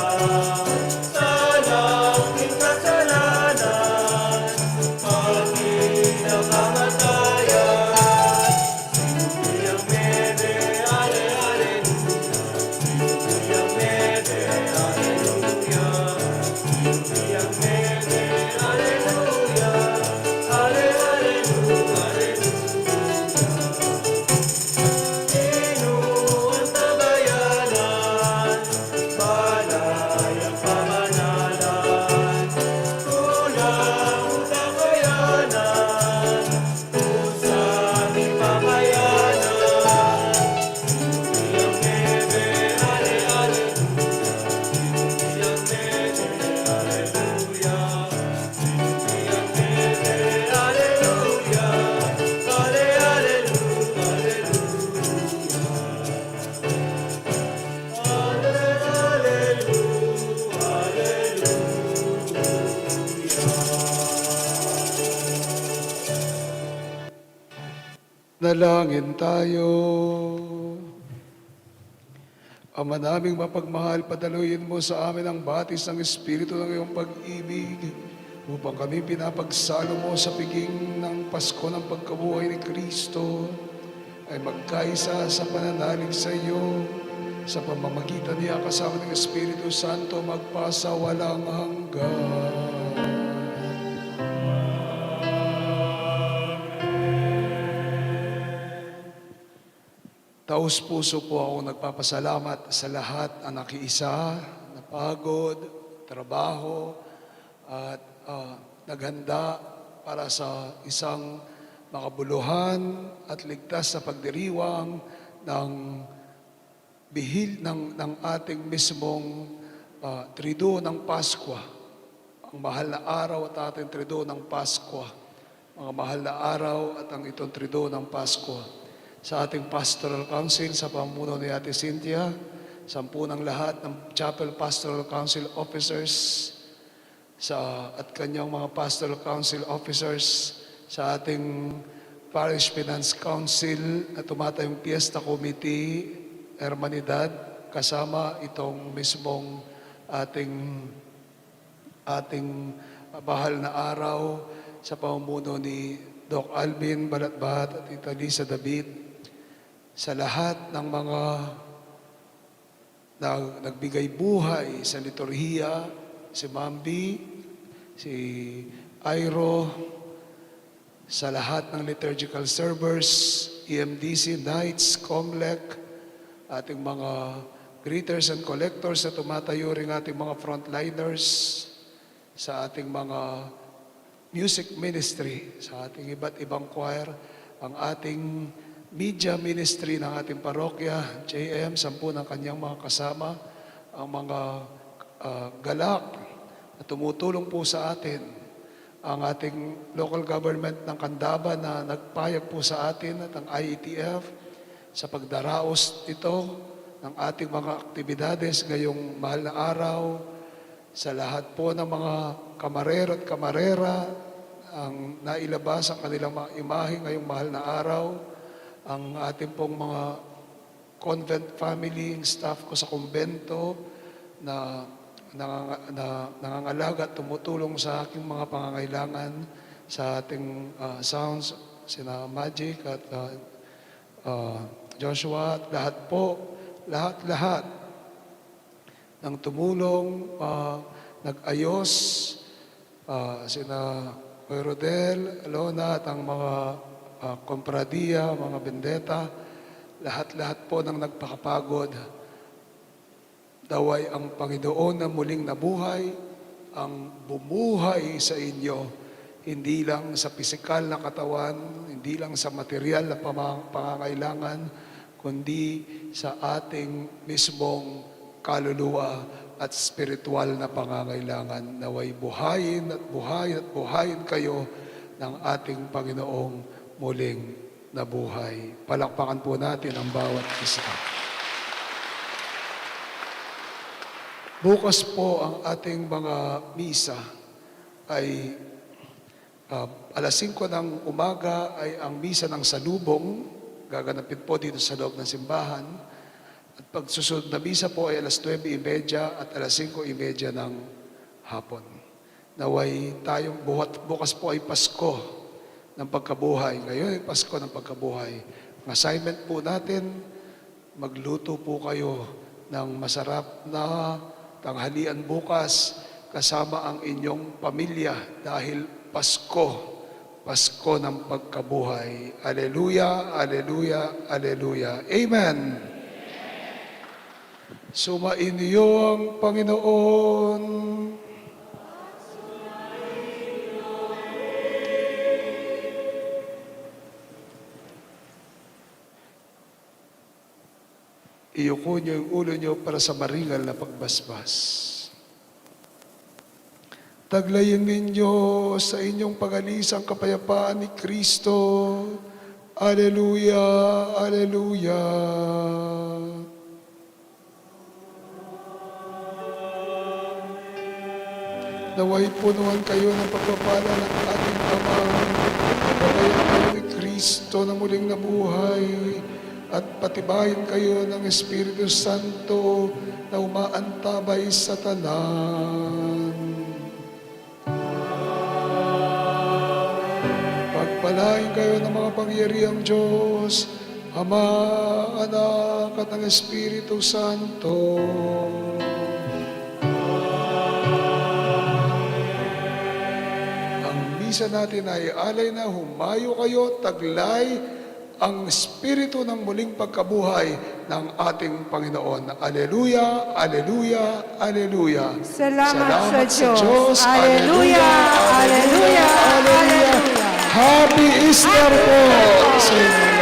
Speaker 7: Salang ning kasalanan, pati ng kamatayan. Sinubli ang bebe, ale, aleluya. Sinubli ang bebe, aleluya. Sinubli ang bebe, aleluya. Ale, aleluya, Kinuang tabayanan, balay ang pamanalan. Tulang udakayanan, pusang ipakayanan. Sinubli ang bebe, ale, aleluya. Sinubli ang bebe, aleluya. Sinubli ang bebe, aleluya. Ale, aleluya,
Speaker 1: Nalangin tayo. Ama naming mapagmahal, padaluyin mo sa amin ang batis ng Espiritu ng iyong pag-ibig upang kami pinapagsalo mo sa piging ng Pasko ng pagkabuhay ni Kristo ay magkaisa sa pananalig sa iyo sa pamamagitan niya kasama ng Espiritu Santo magpasa walang hanggan. Taos puso po ako nagpapasalamat sa lahat ang nakiisa, napagod, trabaho, at naghanda para sa isang makabuluhan at ligtas sa pagdiriwang ng ng ating mismong trido ng Pasko. Ang mahal na araw at ating trido ng Pasko. Mga mahal na araw at ang itong trido ng Pasko. Sa ating Pastoral Council, sa pamuno ni Ate Cynthia, sampu ng lahat ng Chapel Pastoral Council Officers, at kanyang mga Pastoral Council Officers, sa ating Parish Finance Council at tumatayong Fiesta Committee, Hermanidad, kasama itong mismong ating bahal na araw sa pamumuno ni Doc Alvin Balatbat at Tita Lisa David, sa lahat ng mga nagbigay buhay sa liturhiya, si Mambi, si Airo, sa lahat ng liturgical servers, EMDC, Knights, Comlec, ating mga greeters and collectors na tumatayo rin ating mga frontliners, sa ating mga music ministry, sa ating iba't ibang choir, ang ating media ministry ng ating parokya, JM, 10 ng kanyang mga kasama, ang mga galak na tumutulong po sa atin, ang ating local government ng Candaba na nagpayag po sa atin at ang IETF sa pagdaraos ito ng ating mga aktibidades ngayong mahal na araw, sa lahat po ng mga kamarero at kamarera ang nailabas ang kanilang mga imahe ngayong mahal na araw, ang ating pong mga convent family, staff ko sa kumbento na nangangalaga at tumutulong sa aking mga pangangailangan sa ating sounds, sina Magic at Joshua, at lahat ng tumulong, nag-ayos, sina Kuya Rodel, Alona, at ang mga kompradiya, mga bendeta, lahat po ng nagpakapagod. Daway ang Panginoon na muling nabuhay, ang bumuhay sa inyo, hindi lang sa pisikal na katawan, hindi lang sa material na pangangailangan, kundi sa ating mismong kaluluwa at spiritual na pangangailangan. Naway buhayin at buhayin kayo ng ating Panginoong muling nabuhay. Palakpakan po natin ang bawat isa. Bukas po ang ating mga misa ay alas 5 ng umaga ay ang misa ng salubong, gaganapin po dito sa loob ng simbahan. At pagsusunod na misa po ay alas 9:30 at alas 5:30 ng hapon. Naway tayong bukas po ay Pasko ng Pagkabuhay. Ngayon ay Pasko ng Pagkabuhay. Ang assignment po natin, magluto po kayo ng masarap na tanghalian bukas kasama ang inyong pamilya dahil Pasko ng Pagkabuhay. Aleluya, aleluya, aleluya. Amen. Sumainyo ang Panginoon. Iyuko niyo yung ulo niyo para sa maringal na pagbasbas. Taglayin ninyo sa inyong pag-alisang kapayapaan ni Kristo. Aleluya, aleluya. Naway punuan kayo ng pagpapala ng ating Ama. Pagayan kayo ni Kristo na muling nabuhay at patibayin kayo ng Espiritu Santo na umaantabay sa tanan. Pagpalain kayo ng mga pangyarihang Diyos, Ama, Anak at ang Espiritu Santo. Ang misa natin ay alay na humayo kayo, taglay ang Espiritu ng muling pagkabuhay ng ating Panginoon. Aleluya, aleluya, aleluya.
Speaker 2: Salamat sa Diyos. Aleluya, aleluya, aleluya.
Speaker 1: Happy Easter po sa inyo.